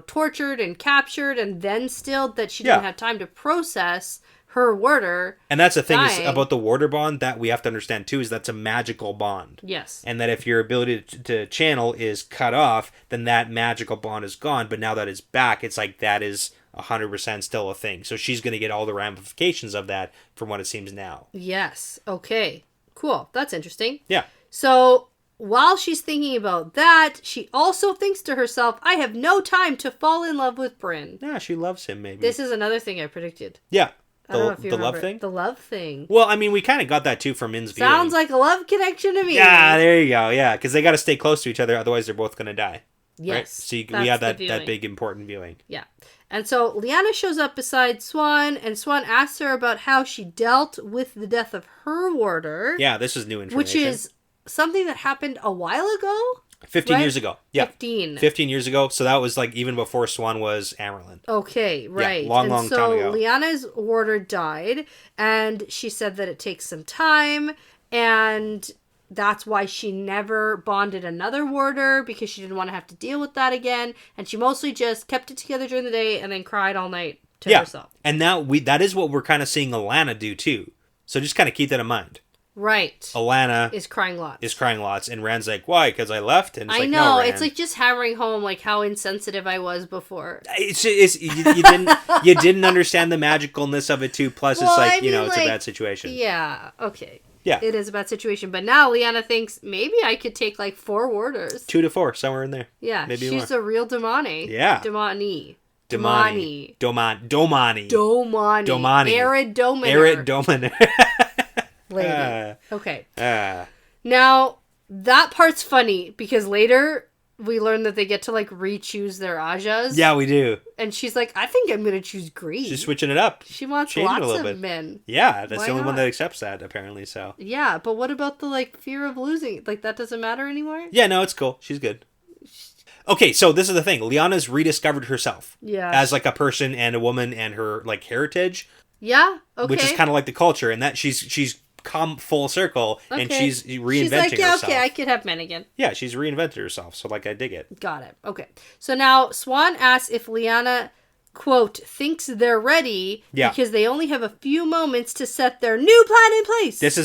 tortured and captured and then stilled that she didn't have time to process her warder. And that's the thing is about the warder bond that we have to understand too, is that's a magical bond. Yes. And that if your ability to channel is cut off, then that magical bond is gone. But now that it's back, it's like that is 100% still a thing. So she's going to get all the ramifications of that from what it seems now. Yes. Okay. Cool. That's interesting. Yeah. So while she's thinking about that, she also thinks to herself, I have no time to fall in love with Bryn. Yeah, she loves him, maybe. This is another thing I predicted. Yeah. I don't know if you remember love thing? The love thing. Well, I mean, we kind of got that too from Min's viewing. Sounds like a love connection to me. Yeah, there you go. Yeah, because they got to stay close to each other, otherwise they're both going to die. Yes. Right? So we have that big important viewing. Yeah. And so Lyanna shows up beside Siuan, and Siuan asks her about how she dealt with the death of her warder. Yeah, this is new information. Which is something that happened a while ago? 15 right? years ago. Yeah. 15 years ago. So that was like even before Siuan was Amyrlin. Okay, right. Yeah, long time ago. So Lyanna's warder died, and she said that it takes some time, and that's why she never bonded another warder, because she didn't want to have to deal with that again, and she mostly just kept it together during the day and then cried all night to herself. And now that is what we're kind of seeing Alanna do too. So just kind of keep that in mind. Right. Alanna is crying lots. And Rand's like, why? Because I left? And it's I like, know. no, Rand. It's like just hammering home like how insensitive I was before. You didn't understand the magicalness of it too. Plus, it's like, it's a bad situation. Yeah. Okay. Yeah. It is a bad situation. But now Lyanna thinks maybe I could take like 4 warders. 2 to 4, somewhere in there. Yeah. Maybe she's more. a real Damani. Yeah. Domani. Arid Dominator. Lady. Okay. Now, that part's funny because later we learn that they get to like re-choose their Ajas. Yeah, we do. And she's like, I think I'm going to choose green. She's switching it up. She wants Changing lots of men. Yeah, that's Why the only one not? that accepts that, apparently, so. Yeah, but what about the like fear of losing? Like, that doesn't matter anymore? Yeah, no, it's cool. She's good. Okay, so this is the thing. Lyanna's rediscovered herself. Yeah. As like a person and a woman and her like heritage. Yeah, okay. Which is kind of like the culture, and that she's come full circle, and she's reinventing herself. She's like, okay, I could have men again. Yeah, she's reinvented herself, so like I dig it. Got it. Okay. So now Siuan asks if Lyanna, quote, thinks they're ready because they only have a few moments to set their new plan in place. This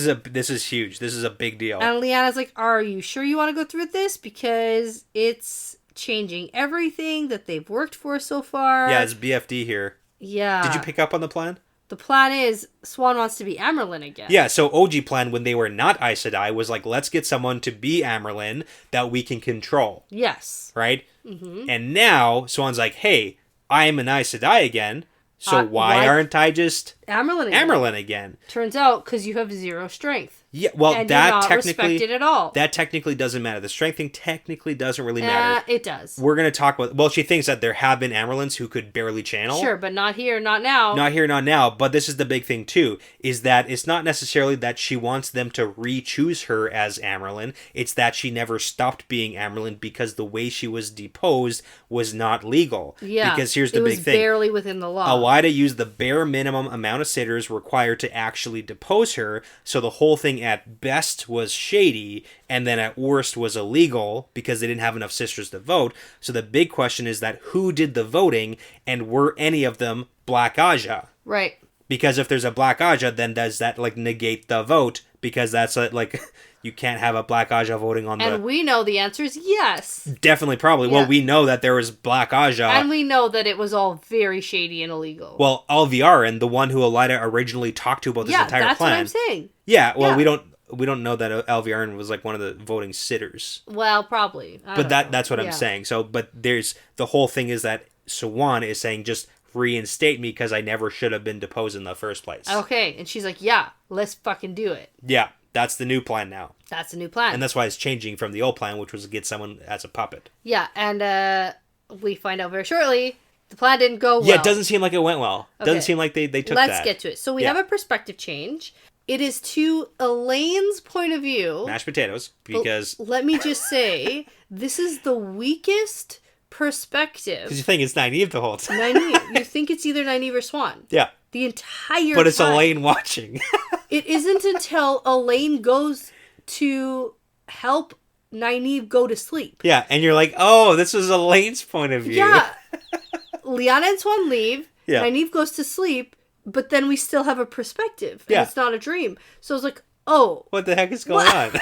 is huge. This is a big deal. And Lyanna's like, are you sure you want to go through with this? Because it's changing everything that they've worked for so far. Yeah, it's BFD here. Yeah. Did you pick up on the plan? The plan is Siuan wants to be Amyrlin again. Yeah, so OG plan when they were not Aes Sedai was like, let's get someone to be Amyrlin that we can control. Yes. Right? Mm-hmm. And now Siuan's like, hey, I am an Aes Sedai again, so why aren't I just Amyrlin again? Turns out because you have 0 strength. Yeah, well, and that you're not technically respected at all. That technically doesn't matter. The strength thing technically doesn't really matter. It does. We're going to talk about. Well, she thinks that there have been Amyrlins who could barely channel. Sure, but not here, not now. Not here, not now. But this is the big thing too: is that it's not necessarily that she wants them to re-choose her as Amyrlin. It's that she never stopped being Amyrlin because the way she was deposed was not legal. Yeah, because here's the big thing: it was barely within the law. Elaida used the bare minimum amount of sitters required to actually depose her, so the whole thing at best was shady, and then at worst was illegal because they didn't have enough sisters to vote. So the big question is that who did the voting, and were any of them Black Aja? Right. Because if there's a Black Aja, then does that like negate the vote? Because that's like you can't have a Black Aja voting on And we know the answer is yes. Definitely, probably. Yeah. Well, we know that there was Black Aja. And we know that it was all very shady and illegal. Well, Alviarin, the one who Elaida originally talked to about this entire plan. Yeah, that's what I'm saying. Yeah, well, we don't know that Alviarin was like one of the voting sitters. Well, probably. But that's what I'm saying. So, but there's the whole thing is that Siuan is saying just reinstate me because I never should have been deposed in the first place. Okay, and she's like, yeah, let's fucking do it. Yeah, that's the new plan now. That's the new plan. And that's why it's changing from the old plan, which was to get someone as a puppet. Yeah, and we find out very shortly the plan didn't go well. Yeah, it doesn't seem like it went well. Okay. Doesn't seem like they took that. Let's get to it. So we have a perspective change. It is to Elaine's point of view. Mashed potatoes, because... But let me just say, this is the weakest perspective. Because you think it's Nynaeve the whole time. Nynaeve. You think it's either Nynaeve or Siuan. Yeah. The entire But it's time. Elaine watching. It isn't until Elaine goes to help Nynaeve go to sleep. Yeah, and you're like, oh, this is Elaine's point of view. Yeah. Lyanna and Siuan leave. Yeah. Nynaeve goes to sleep. But then we still have a perspective. And yeah. It's not a dream. So I was like, oh. What the heck is going on?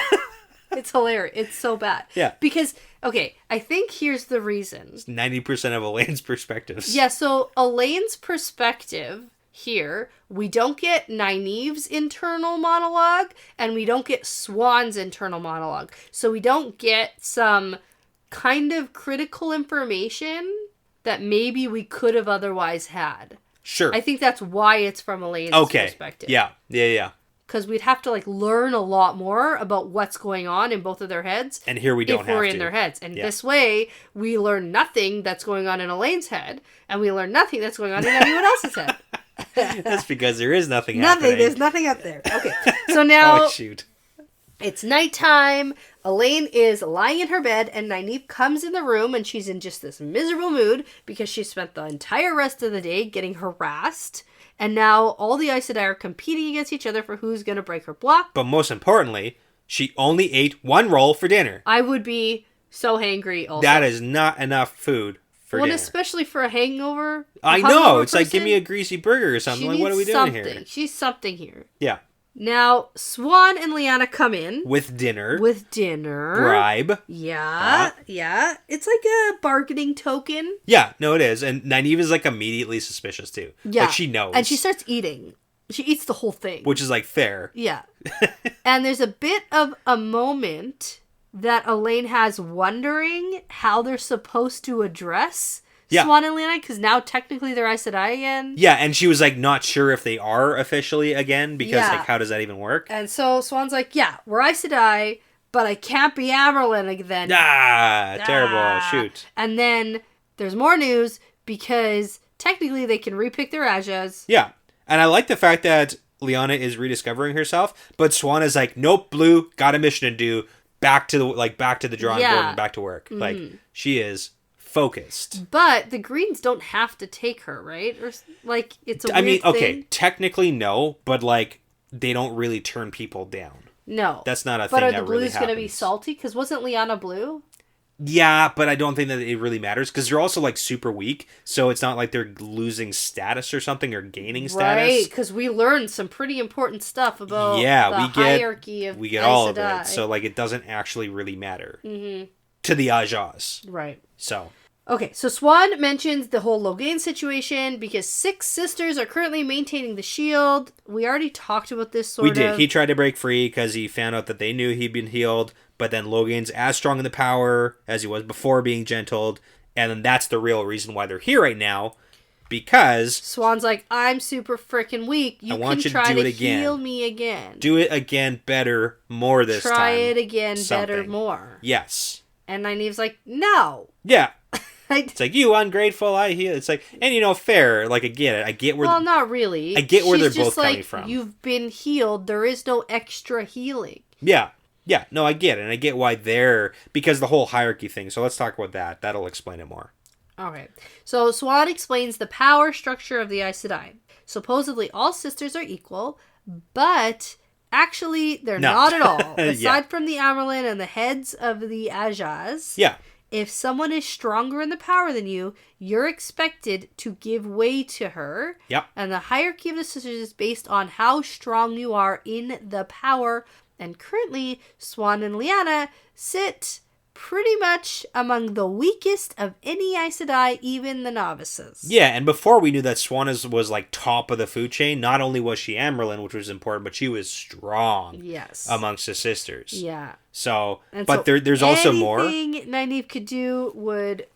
It's hilarious. It's so bad. Yeah. Because, okay, I think here's the reason. It's 90% of Elaine's perspectives. Yeah, so Elaine's perspective here, we don't get Nynaeve's internal monologue, and we don't get Siuan's internal monologue. So we don't get some kind of critical information that maybe we could have otherwise had. Sure. I think that's why it's from Elaine's perspective. Yeah. Because we'd have to like learn a lot more about what's going on in both of their heads. And here we don't have to. If we're in their heads. And this way, we learn nothing that's going on in Elaine's head, and we learn nothing that's going on in anyone else's head. That's because there is nothing happening. There's nothing up there. Okay. So now... Oh, shoot. It's nighttime. Elaine is lying in her bed, and Nynaeve comes in the room, and she's in just this miserable mood because she spent the entire rest of the day getting harassed. And now all the Aes Sedai are competing against each other for who's going to break her block. But most importantly, she only ate one roll for dinner. I would be so hangry also. That is not enough food for dinner. Especially for a hangover. I know. It's like, give me a greasy burger or something. Like, what are we doing here? She's something here. Yeah. Now, Siuan and Lyanna come in. With dinner. Bribe. Yeah. Yeah. It's like a bargaining token. Yeah, no, it is. And Nynaeve is like immediately suspicious too. Yeah. Like she knows. And she starts eating. She eats the whole thing. Which is like fair. Yeah. And there's a bit of a moment that Elaine has wondering how they're supposed to address Siuan and Lyanna, because now technically they're Aes Sedai again. Yeah, and she was like not sure if they are officially again, because like how does that even work? And so Siuan's like, yeah, we're Aes Sedai, but I can't be Amberlin then. Terrible, shoot. And then there's more news, because technically they can repick their Ajas. Yeah, and I like the fact that Lyanna is rediscovering herself, but Siuan is like, nope, Blue, got a mission to do, back to the drawing board and back to work. Mm-hmm. Like, she is focused. But the Greens don't have to take her, right? Or like it's a weird thing. Technically no, but like they don't really turn people down. No. That's not a thing that really happens. But are the Blues going to be salty? Because wasn't Lyanna blue? Yeah, but I don't think that it really matters because they're also like super weak, so it's not like they're losing status or something or gaining status. Right, because we learned some pretty important stuff about hierarchy of we get all of it, so like it doesn't actually really matter to the Ajas. Right. So. Okay, so Siuan mentions the whole Logain situation because 6 sisters are currently maintaining the shield. We already talked about this sort of. We did. He tried to break free because he found out that they knew he'd been healed, but then Logain's as strong in the power as he was before being gentled, and then that's the real reason why they're here right now, because Siuan's like, I'm super freaking weak. You can try to heal me again. Do it again better, more this time. Try it again better, more. Yes. And Nynaeve's like, no. Yeah. It's like, you ungrateful, I heal. It's like, and fair. Like, I get it. I get where. Well, not really. I get where they're both coming from. You've been healed. There is no extra healing. Yeah. Yeah. No, I get it. And I get why because the whole hierarchy thing. So let's talk about that. That'll explain it more. Okay. So Siuan explains the power structure of the Aes Sedai. Supposedly, all sisters are equal, but actually, they're not at all. Aside from the Amyrlin and the heads of the Ajas. Yeah. If someone is stronger in the power than you, you're expected to give way to her. Yep. And the hierarchy of the sisters is based on how strong you are in the power. And currently, Siuan and Lyanna sit pretty much among the weakest of any Aes Sedai, even the novices. Yeah, and before we knew that Siuan was like top of the food chain, not only was she Amyrlin, which was important, but she was strong amongst the sisters. Yeah. So, but there's also more. Anything Nynaeve could do would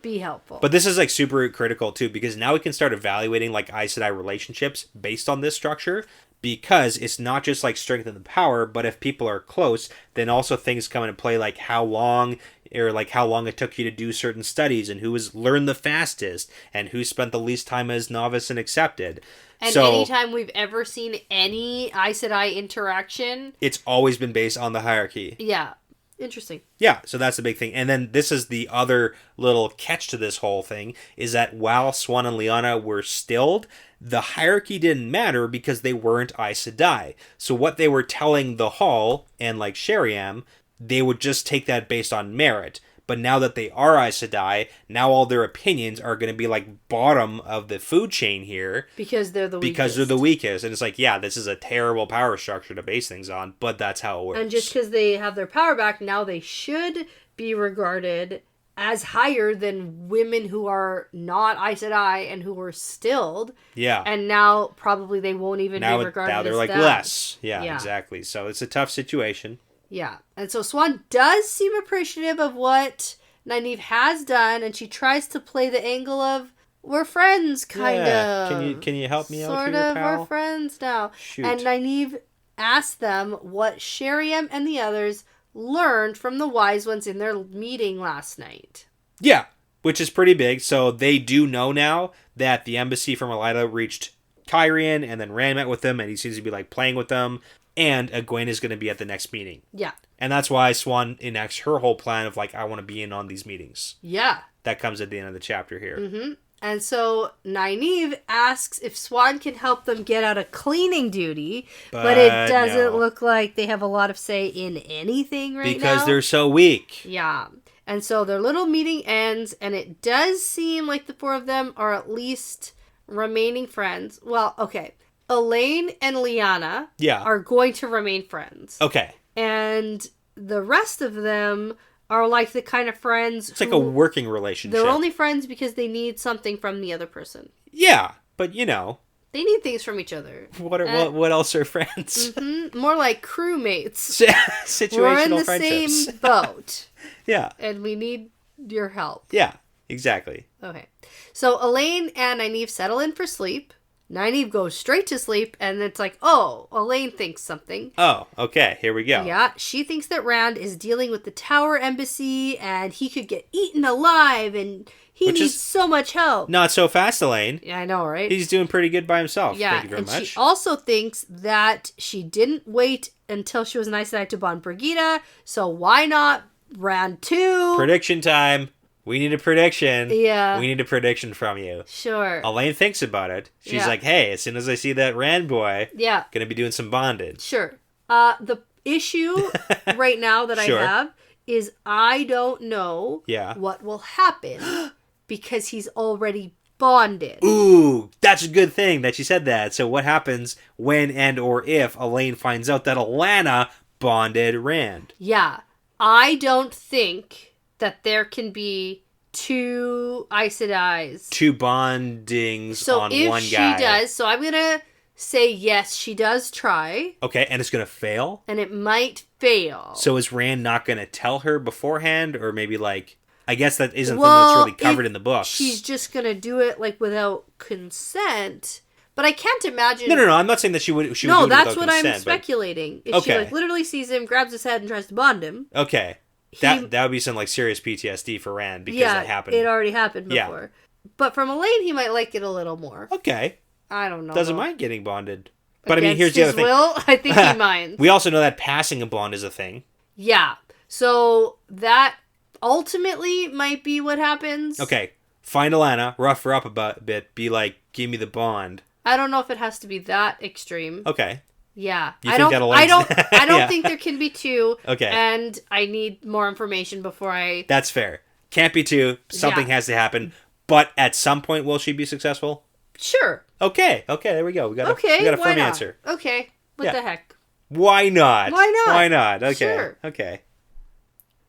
be helpful. But this is like super critical too, because now we can start evaluating like Aes Sedai relationships based on this structure. Because it's not just like strength and the power, but if people are close, then also things come into play like how long it took you to do certain studies and who has learned the fastest and who spent the least time as novice and accepted. And anytime we've ever seen any Aes Sedai interaction, it's always been based on the hierarchy. Yeah. Interesting. Yeah, so that's the big thing. And then this is the other little catch to this whole thing, is that while Siuan and Lyanna were stilled, the hierarchy didn't matter because they weren't Aes Sedai. So what they were telling the Hall and like Sheriam, they would just take that based on merit. But now that they are Aes Sedai, now all their opinions are going to be like bottom of the food chain here. Because they're the weakest. Because they're the weakest. And it's like, yeah, this is a terrible power structure to base things on, but that's how it works. And just because they have their power back, now they should be regarded as higher than women who are not Aes Sedai and who were stilled. Yeah. And now probably they won't even be regarded as now they're like that. less. Yeah, exactly. So it's a tough situation. Yeah. And so Siuan does seem appreciative of what Nynaeve has done, and she tries to play the angle of, we're friends, kind of. Can you help me out here, pal? Sort of, we're friends now. Shoot. And Nynaeve asks them what Sheriam and the others learned from the wise ones in their meeting last night. Yeah, which is pretty big. So they do know now that the embassy from Elida reached Kyrian, and then Rand met with them, and he seems to be like playing with them, and Egwene is going to be at the next meeting. Yeah. And that's why Siuan enacts her whole plan of like, I want to be in on these meetings. Yeah. That comes at the end of the chapter here. Mm-hmm. And so Nynaeve asks if Siuan can help them get out of cleaning duty, but it doesn't look like they have a lot of say in anything right now. Because they're so weak. Yeah. And so their little meeting ends, and it does seem like the four of them are at least remaining friends. Well, okay. Elaine and Lyanna are going to remain friends. Okay. And the rest of them are like the kind of friends It's like a working relationship. They're only friends because they need something from the other person. Yeah, but you know. They need things from each other. What else are friends? Mm-hmm, more like crewmates. Situational We're in the friendships. same boat. Yeah. And we need your help. Yeah, exactly. Okay. So Elaine and Nynaeve settle in for sleep. Nynaeve goes straight to sleep, and it's like, oh, Elaine thinks something. Oh, okay, here we go. Yeah, she thinks that Rand is dealing with the Tower Embassy, and he could get eaten alive, and he needs so much help. Not so fast, Elaine. Yeah, I know, right? He's doing pretty good by himself. Yeah, Thank you very much. She also thinks that she didn't wait until she was nice enough to bond Brigida, so why not Rand too? Prediction time. We need a prediction. Yeah. We need a prediction from you. Sure. Elaine thinks about it. She's like, hey, as soon as I see that Rand boy, gonna be doing some bondage. Sure. The issue right now that I have is I don't know what will happen because he's already bonded. Ooh, that's a good thing that she said that. So what happens when and or if Elaine finds out that Alanna bonded Rand? Yeah. I don't think that there can be two Aes Sedais. Two bondings on one guy. So if she does, so I'm going to say yes, she does try. Okay, and it's going to fail? And it might fail. So is Rand not going to tell her beforehand? Or maybe like, I guess that isn't something that's really covered in the books. She's just going to do it like without consent. But I can't imagine... No, I'm not saying that she would do it without consent. No, that's what I'm speculating. If she like literally sees him, grabs his head, and tries to bond him... Okay. That would be some like serious PTSD for Rand because that happened. It already happened before. Yeah. But from Elaine, he might like it a little more. Okay. I don't know. Doesn't mind getting bonded. But I mean, here's the other thing. Will, I think he minds. We also know that passing a bond is a thing. Yeah. So that ultimately might be what happens. Okay. Find Alanna, rough her up a bit, be like, give me the bond. I don't know if it has to be that extreme. Okay. Yeah. I don't think there can be two. Okay. And I need more information before I... That's fair. Can't be two. Something has to happen. But at some point, will she be successful? Sure. Okay, there we go. We got a firm answer. Okay. What the heck? Why not? Why not? Okay. Sure. Okay.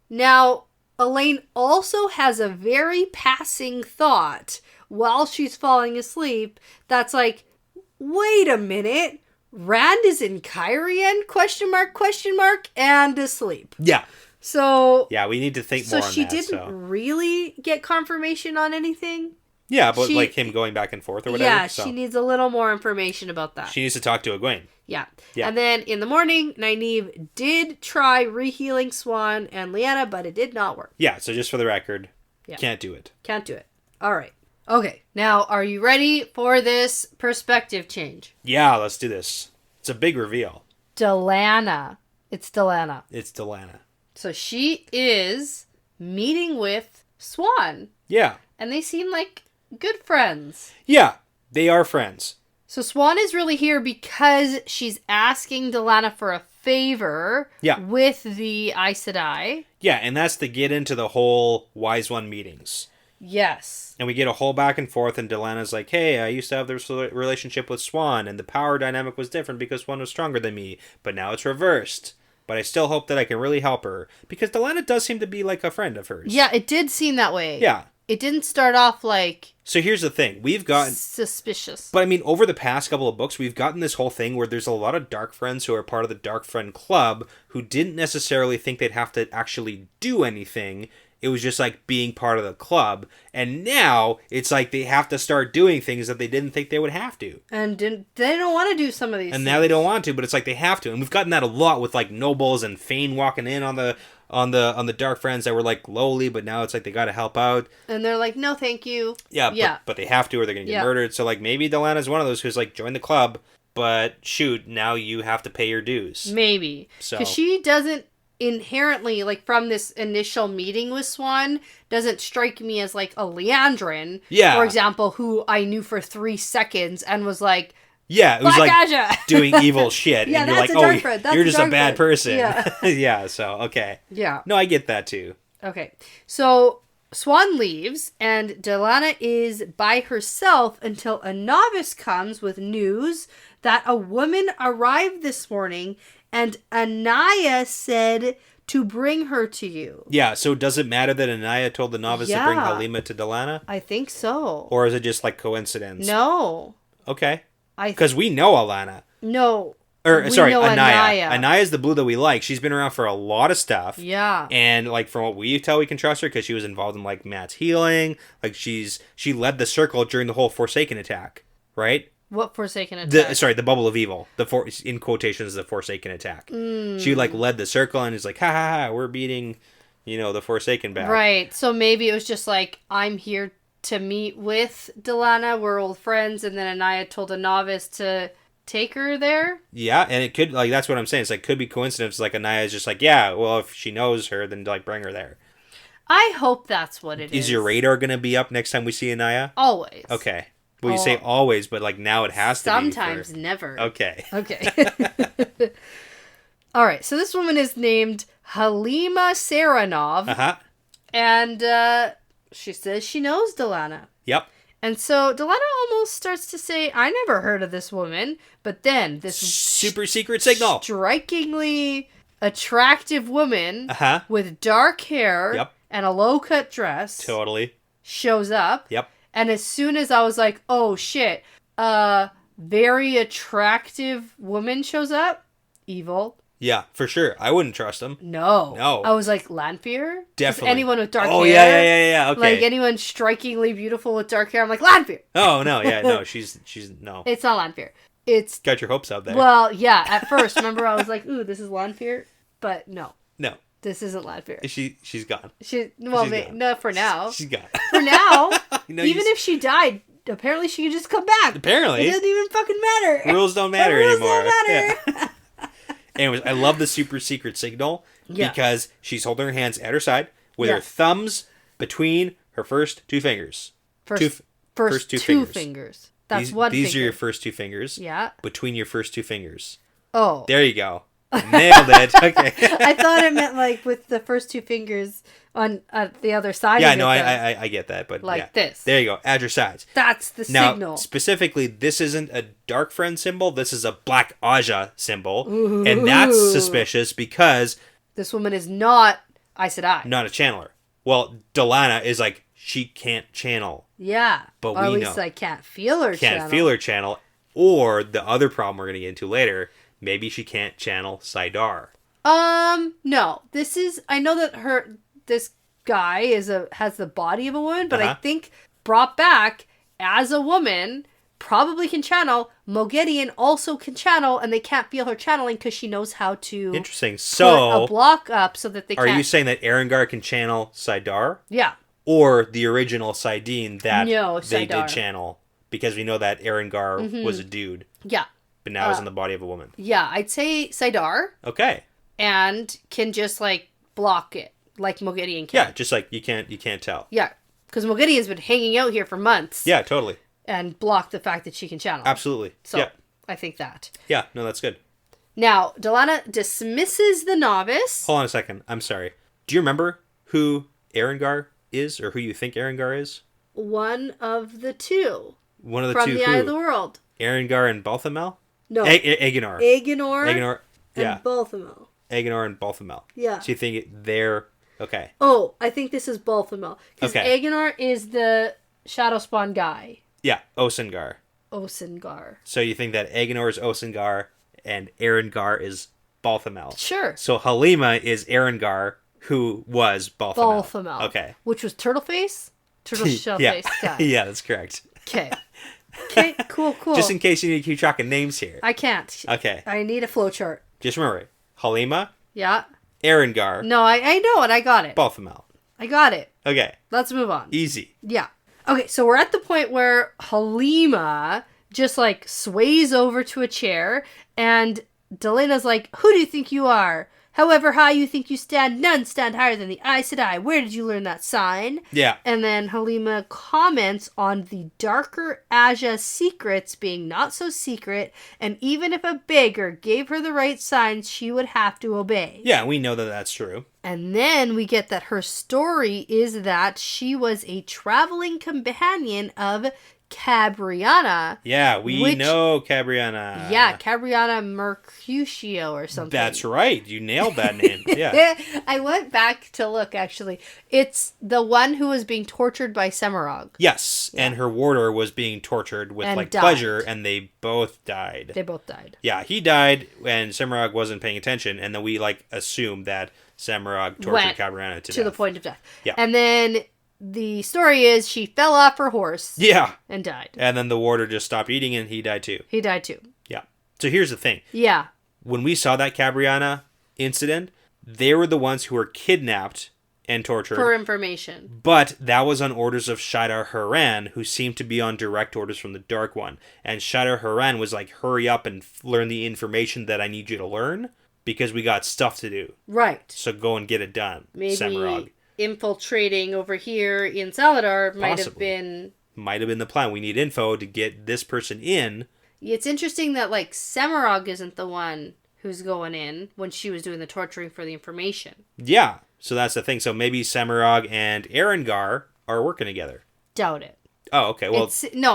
Now, Elaine also has a very passing thought while she's falling asleep that's like, wait a minute. Rand is in Kyrian? ? And asleep. Yeah. So... Yeah, we need to think more on that. So she didn't really get confirmation on anything? Yeah, but like him going back and forth or whatever. Yeah, she needs a little more information about that. She needs to talk to Egwene. Yeah. And then in the morning, Nynaeve did try re-healing Siuan and Lyanna, but it did not work. Yeah, so just for the record, can't do it. Can't do it. All right. Okay, now are you ready for this perspective change? Yeah, let's do this. It's a big reveal. Delaena. It's Delaena. So she is meeting with Siuan. Yeah. And they seem like good friends. Yeah, they are friends. So Siuan is really here because she's asking Delaena for a favor with the Aes Sedai. Yeah, and that's to get into the whole Wise One meetings. Yes. And we get a whole back and forth, and Delaena's like, hey, I used to have this relationship with Siuan, and the power dynamic was different because Siuan was stronger than me, but now it's reversed. But I still hope that I can really help her. Because Delaena does seem to be like a friend of hers. Yeah, it did seem that way. Yeah. It didn't start off like... So here's the thing. We've gotten... suspicious. But I mean, over the past couple of books, we've gotten this whole thing where there's a lot of dark friends who are part of the Dark Friend Club who didn't necessarily think they'd have to actually do anything. It was just like being part of the club. And now it's like they have to start doing things that they didn't think they would have to. And they don't want to do some of these things. And now they don't want to, but it's like they have to. And we've gotten that a lot with like nobles and Fane walking in on the on the Dark Friends that were like lowly, but now it's like they got to help out. And they're like, no, thank you. Yeah. But they have to, or they're gonna get murdered. So like maybe Delana's one of those who's like join the club, but shoot, now you have to pay your dues. Maybe because she doesn't inherently, like, from this initial meeting with Swan, doesn't strike me as like a Leandrin, for example, who I knew for 3 seconds and was like, it was like Aja. doing evil shit, and you're like, oh, you're just a bad person. Yeah. So okay, yeah, no, I get that too. Okay, so Swan leaves and Delana is by herself until a novice comes with news that a woman arrived this morning and Anaya said to bring her to you. Yeah, so does it matter that Anaya told the novice to bring Halima to Delana? I think so. Or is it just like coincidence? No. Okay. Because we know Alana. No. Anaya. Anaya's the blue that we like. She's been around for a lot of stuff. Yeah. And like from what we tell, we can trust her because she was involved in like Matt's healing. Like she led the circle during the whole Forsaken attack, right? What Forsaken attack? The bubble of evil. In quotations, the Forsaken attack. She like led the circle and is like, ha ha ha, we're beating, the Forsaken back. Right. So maybe it was just like, I'm here to meet with Delana. We're old friends, and then Anaya told a novice to take her there. Yeah, and it could like that's what I'm saying. It's like could be coincidence. Like Anaya's just like, yeah, well, if she knows her, then like bring her there. I hope that's what it is. Is your radar gonna be up next time we see Anaya? Always. Okay. Well, you say always, but like now it has to be. Sometimes never. Okay. All right. So this woman is named Halima Saranov. Uh-huh. And she says she knows Delana. Yep. And so Delana almost starts to say, I never heard of this woman. But then this super secret signal. Strikingly attractive woman with dark hair and a low-cut dress shows up. Yep. And as soon as I was like, oh shit, very attractive woman shows up, evil. Yeah, for sure. I wouldn't trust him. No. I was like, Lanfear? Definitely. Anyone with dark hair? Oh, yeah. Okay. Like anyone strikingly beautiful with dark hair, I'm like, Lanfear. Oh, no. Yeah, no. She's no. It's not Lanfear. It's... Got your hopes up there. Well, yeah. At first, remember I was like, ooh, this is Lanfear? But no. No. This isn't Lanfear. She's gone. No, for now. She's gone. For now, even if she died, apparently she could just come back. Apparently. It doesn't even fucking matter. Rules don't matter anymore. Don't matter. Yeah. Anyways, I love the super secret signal because she's holding her hands at her side with her thumbs between her first 2 fingers. First two fingers. That's one finger. These are your first 2 fingers. Yeah. Between your first 2 fingers. Oh. There you go. Nailed it. Okay. I thought it meant like with the first 2 fingers on the other side. Yeah, no, I get that, but like this. There you go. At your sides. That's the signal. Now, specifically, this isn't a Dark Friend symbol. This is a Black Aja symbol, and that's suspicious because this woman is not Aes Sedai. Not a channeler. Well, Delana is like she can't channel. Yeah, but or at least I can't feel her. Can't feel her channel, or the other problem we're gonna get into later. Maybe she can't channel Salidar. No. I know that this guy has the body of a woman, but I think brought back as a woman probably can channel. Moghedien also can channel, and they can't feel her channeling because she knows how to. Interesting. So put a block up so that they. Are you saying that Erengar can channel Salidar? Yeah. Or the original Saidin that they Salidar. did channel, because we know that Erengar was a dude. Yeah. But now is in the body of a woman. Yeah, I'd say Salidar. Okay. And can just like block it like Moghedien can. Yeah, just like you can't tell. Yeah, because Moghedien's been hanging out here for months. Yeah, totally. And block the fact that she can channel. Absolutely. So I think that. Yeah, no, that's good. Now, Delana dismisses the novice. Hold on a second. I'm sorry. Do you remember who Erengar is, or who you think Erengar is? One of the 2. One of the from 2 the Eye of the World. Erengar and Balthamel? No. Aegonor. Aegonor. Yeah. And Balthamel. Aegonor and Balthamel. Yeah. So you think they're... Okay. Oh, I think this is Balthamel. Because Aegonor is the Shadow Spawn guy. Yeah, Osengar. So you think that Aegonor is Osengar and Erengar is Balthamel. Sure. So Halima is Erengar, who was Balthamel. Okay. Which was Turtleface? Turtle Shellface guy. Yeah, that's correct. Okay, cool. Just in case you need to keep track of names here. I can't. Okay. I need a flowchart. Just remember, Halima. Yeah. Erengar. No, I know it. I got it. Balthamel. I got it. Okay. Let's move on. Easy. Yeah. Okay, so we're at the point where Halima just, like, sways over to a chair, and Delena's like, who do you think you are? However high you think you stand, none stand higher than the Aes Sedai. Where did you learn that sign? Yeah. And then Halima comments on the darker Aja secrets being not so secret, and even if a beggar gave her the right signs, she would have to obey. Yeah, we know that that's true. And then we get that her story is that she was a traveling companion of Cabriana. Yeah, we know Cabriana. Yeah, Cabriana Mercutio or something. That's right. You nailed that name. Yeah. I went back to look, actually. It's the one who was being tortured by Semirog. Yes, yeah. And her warder was being tortured with, and like, died. Pleasure, and they both died. They both died. Yeah, he died, and Semirog wasn't paying attention, and then we, like, assumed that Semirog tortured Cabriana to death. To the point of death. Yeah. And then the story is she fell off her horse. Yeah. And died. And then the warder just stopped eating and he died too. He died too. Yeah. So here's the thing. Yeah. When we saw that Cabriana incident, they were the ones who were kidnapped and tortured. For information. But that was on orders of Shaidar Haran, who seemed to be on direct orders from the Dark One. And Shaidar Haran was like, hurry up and learn the information that I need you to learn, because we got stuff to do. Right. So go and get it done, Maybe Semirog. Infiltrating over here in Salidar might have been the plan. We need info to get this person in. It's interesting that, like, Semirog isn't the one who's going in when she was doing the torturing for the information. Yeah, so that's the thing. So maybe Semirog and Erengar are working together. Doubt it. Oh, okay. Well,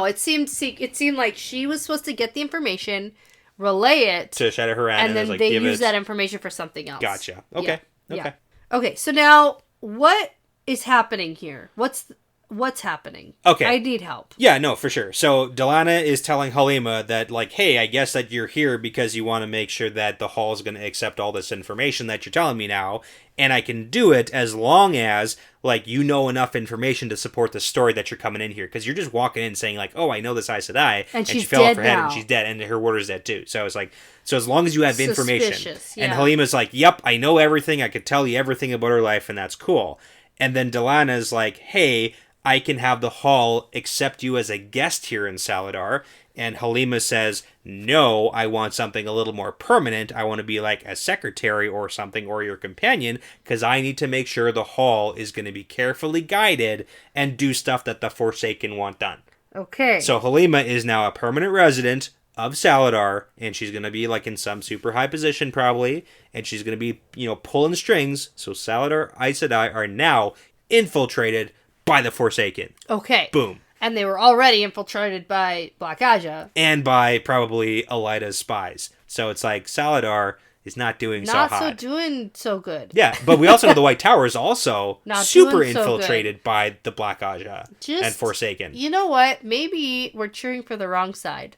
it seemed like she was supposed to get the information, relay it to Shaidar Haran, and then they use that information for something else. Gotcha. Okay. Yeah. Okay. Yeah. Okay. So now, what is happening here? What's happening? Okay. I need help. Yeah, no, for sure. So Delana is telling Halima that, like, hey, I guess that you're here because you want to make sure that the hall is going to accept all this information that you're telling me now, and I can do it as long as, like, you know enough information to support the story that you're coming in here. Because you're just walking in saying, like, oh, I know this Aes Sedai, and she she's fell dead off her head, now. and she's dead, and her warder's dead too. So it's like, so as long as you have information. Yeah. And Halima's like, yep, I know everything, I could tell you everything about her life, and that's cool. And then Delana's like, hey, I can have the hall accept you as a guest here in Salidar. And Halima says, no, I want something a little more permanent. I want to be like a secretary or something, or your companion, because I need to make sure the hall is going to be carefully guided and do stuff that the Forsaken want done. Okay. So Halima is now a permanent resident of Salidar, and she's going to be like in some super high position probably, and she's going to be, pulling strings. So Salidar Aes Sedai are now infiltrated by the Forsaken. Okay. Boom. And they were already infiltrated by Black Aja. And by probably Elida's spies. So it's like Salidar is not doing so hot. Not doing so good. Yeah, but we also know the White Tower is also not super doing so infiltrated by the Black Aja and Forsaken. You know what? Maybe we're cheering for the wrong side.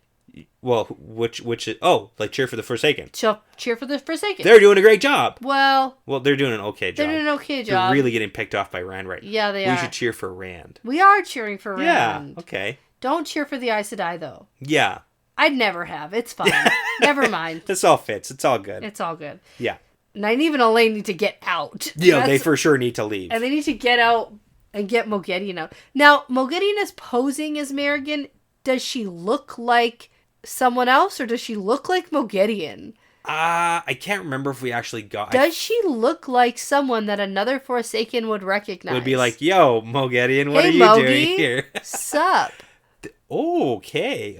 Well, which like cheer for the Forsaken. Cheer for the Forsaken. They're doing a great job. Well, they're doing an okay job. They're doing an okay job. They're really getting picked off by Rand right now. Yeah, they are. We should cheer for Rand. We are cheering for Rand. Yeah, okay. Don't cheer for the Aes Sedai, though. Yeah. I'd never have. It's fine. Never mind. This all fits. It's all good. It's all good. Yeah. Nynaeve and Elaine need to get out. Yeah, they for sure need to leave. And they need to get out and get Moghedien out. Now, Moghedien is posing as Merrigan. Does she look like someone else, or does she look like Moghedien? I can't remember if we actually got... Does she look like someone that another Forsaken would recognize? Would be like, yo, Moghedien, what are you doing here? Sup? Oh,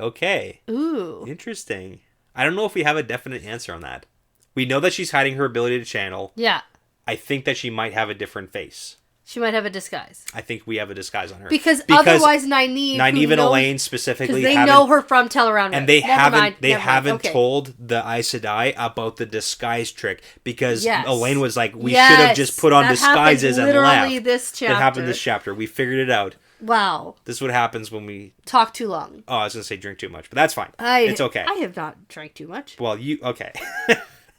okay. Ooh. Interesting. I don't know if we have a definite answer on that. We know that she's hiding her ability to channel. Yeah. I think that she might have a different face. She might have a disguise. I think we have a disguise on her. Because otherwise Nynaeve and Elaine specifically they know her from Teleround. And they haven't told the Aes Sedai about the disguise trick, because Elaine was like, we should have just put on disguises and left. This chapter. That happened this chapter. We figured it out. Wow. This is what happens when we... talk too long. Oh, I was going to say drink too much, but that's fine. It's okay. I have not drank too much. Well, okay.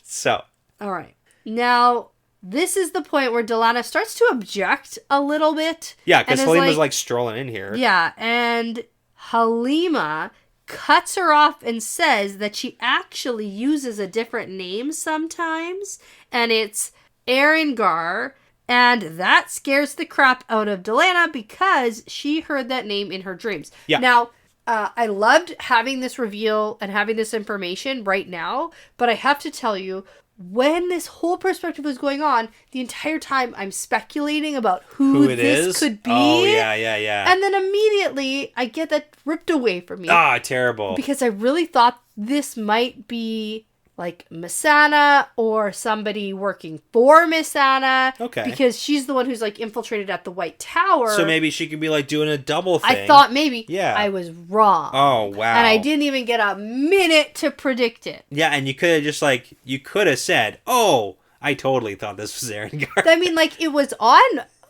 So. All right. Now... this is the point where Delana starts to object a little bit. Yeah, because Halima's like strolling in here. Yeah, and Halima cuts her off and says that she actually uses a different name sometimes, and it's Erengar, and that scares the crap out of Delana because she heard that name in her dreams. Yeah. Now, I loved having this reveal and having this information right now, but I have to tell you, when this whole perspective was going on, the entire time I'm speculating about who this could be. Oh, yeah. And then immediately I get that ripped away from me. Ah, terrible. Because I really thought this might be like Missana or somebody working for Missana. Okay. Because she's the one who's like infiltrated at the White Tower. So maybe she could be like doing a double thing. I thought maybe. Yeah. I was wrong. Oh, wow. And I didn't even get a minute to predict it. Yeah, and you could have just like, you could have said, oh, I totally thought this was Erengar. I mean, like, it was on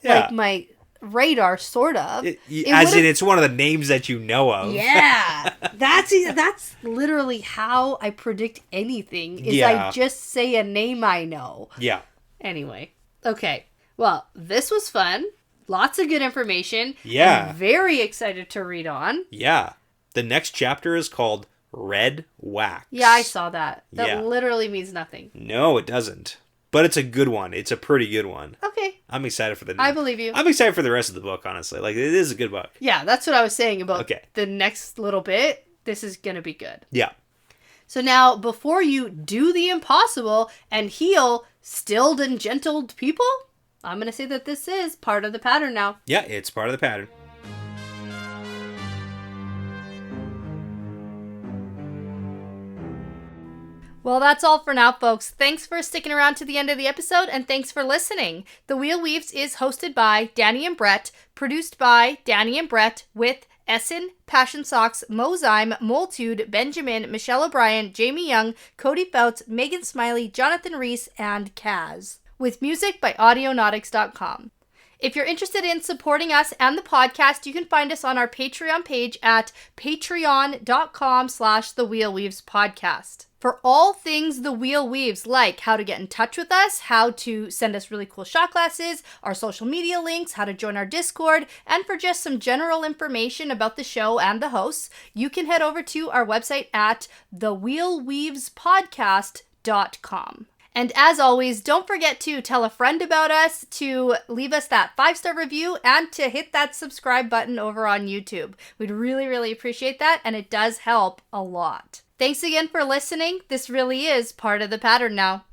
like my radar, sort of. It's one of the names that you know of. Yeah. That's literally how I predict anything, is I just say a name I know. Yeah. Anyway. Okay. Well, this was fun. Lots of good information. Yeah. I'm very excited to read on. Yeah. The next chapter is called Red Wax. Yeah, I saw that. That Yeah. literally means nothing. No, it doesn't. But it's a good one. It's a pretty good one. Okay. I'm excited for I believe you. I'm excited for the rest of the book, honestly. Like, it is a good book. Yeah, that's what I was saying about Okay. the next little bit. This is going to be good. Yeah. So now, before you do the impossible and heal stilled and gentled people, I'm going to say that this is part of the pattern now. Yeah, it's part of the pattern. Well, that's all for now, folks. Thanks for sticking around to the end of the episode, and thanks for listening. The Wheel Weaves is hosted by Dani and Brett, produced by Dani and Brett, with Essen, Passion Socks, Mozyme, Moltude, Benjamin, Michelle O'Brien, Jamie Young, Cody Fouts, Megan Smiley, Jonathan Reese, and Kaz. With music by Audionautics.com. If you're interested in supporting us and the podcast, you can find us on our Patreon page at patreon.com/thewheelweavespodcast. For all things The Wheel Weaves, like how to get in touch with us, how to send us really cool shot glasses, our social media links, how to join our Discord, and for just some general information about the show and the hosts, you can head over to our website at thewheelweavespodcast.com. And as always, don't forget to tell a friend about us, to leave us that 5-star review, and to hit that subscribe button over on YouTube. We'd really, really appreciate that, and it does help a lot. Thanks again for listening. This really is part of the pattern now.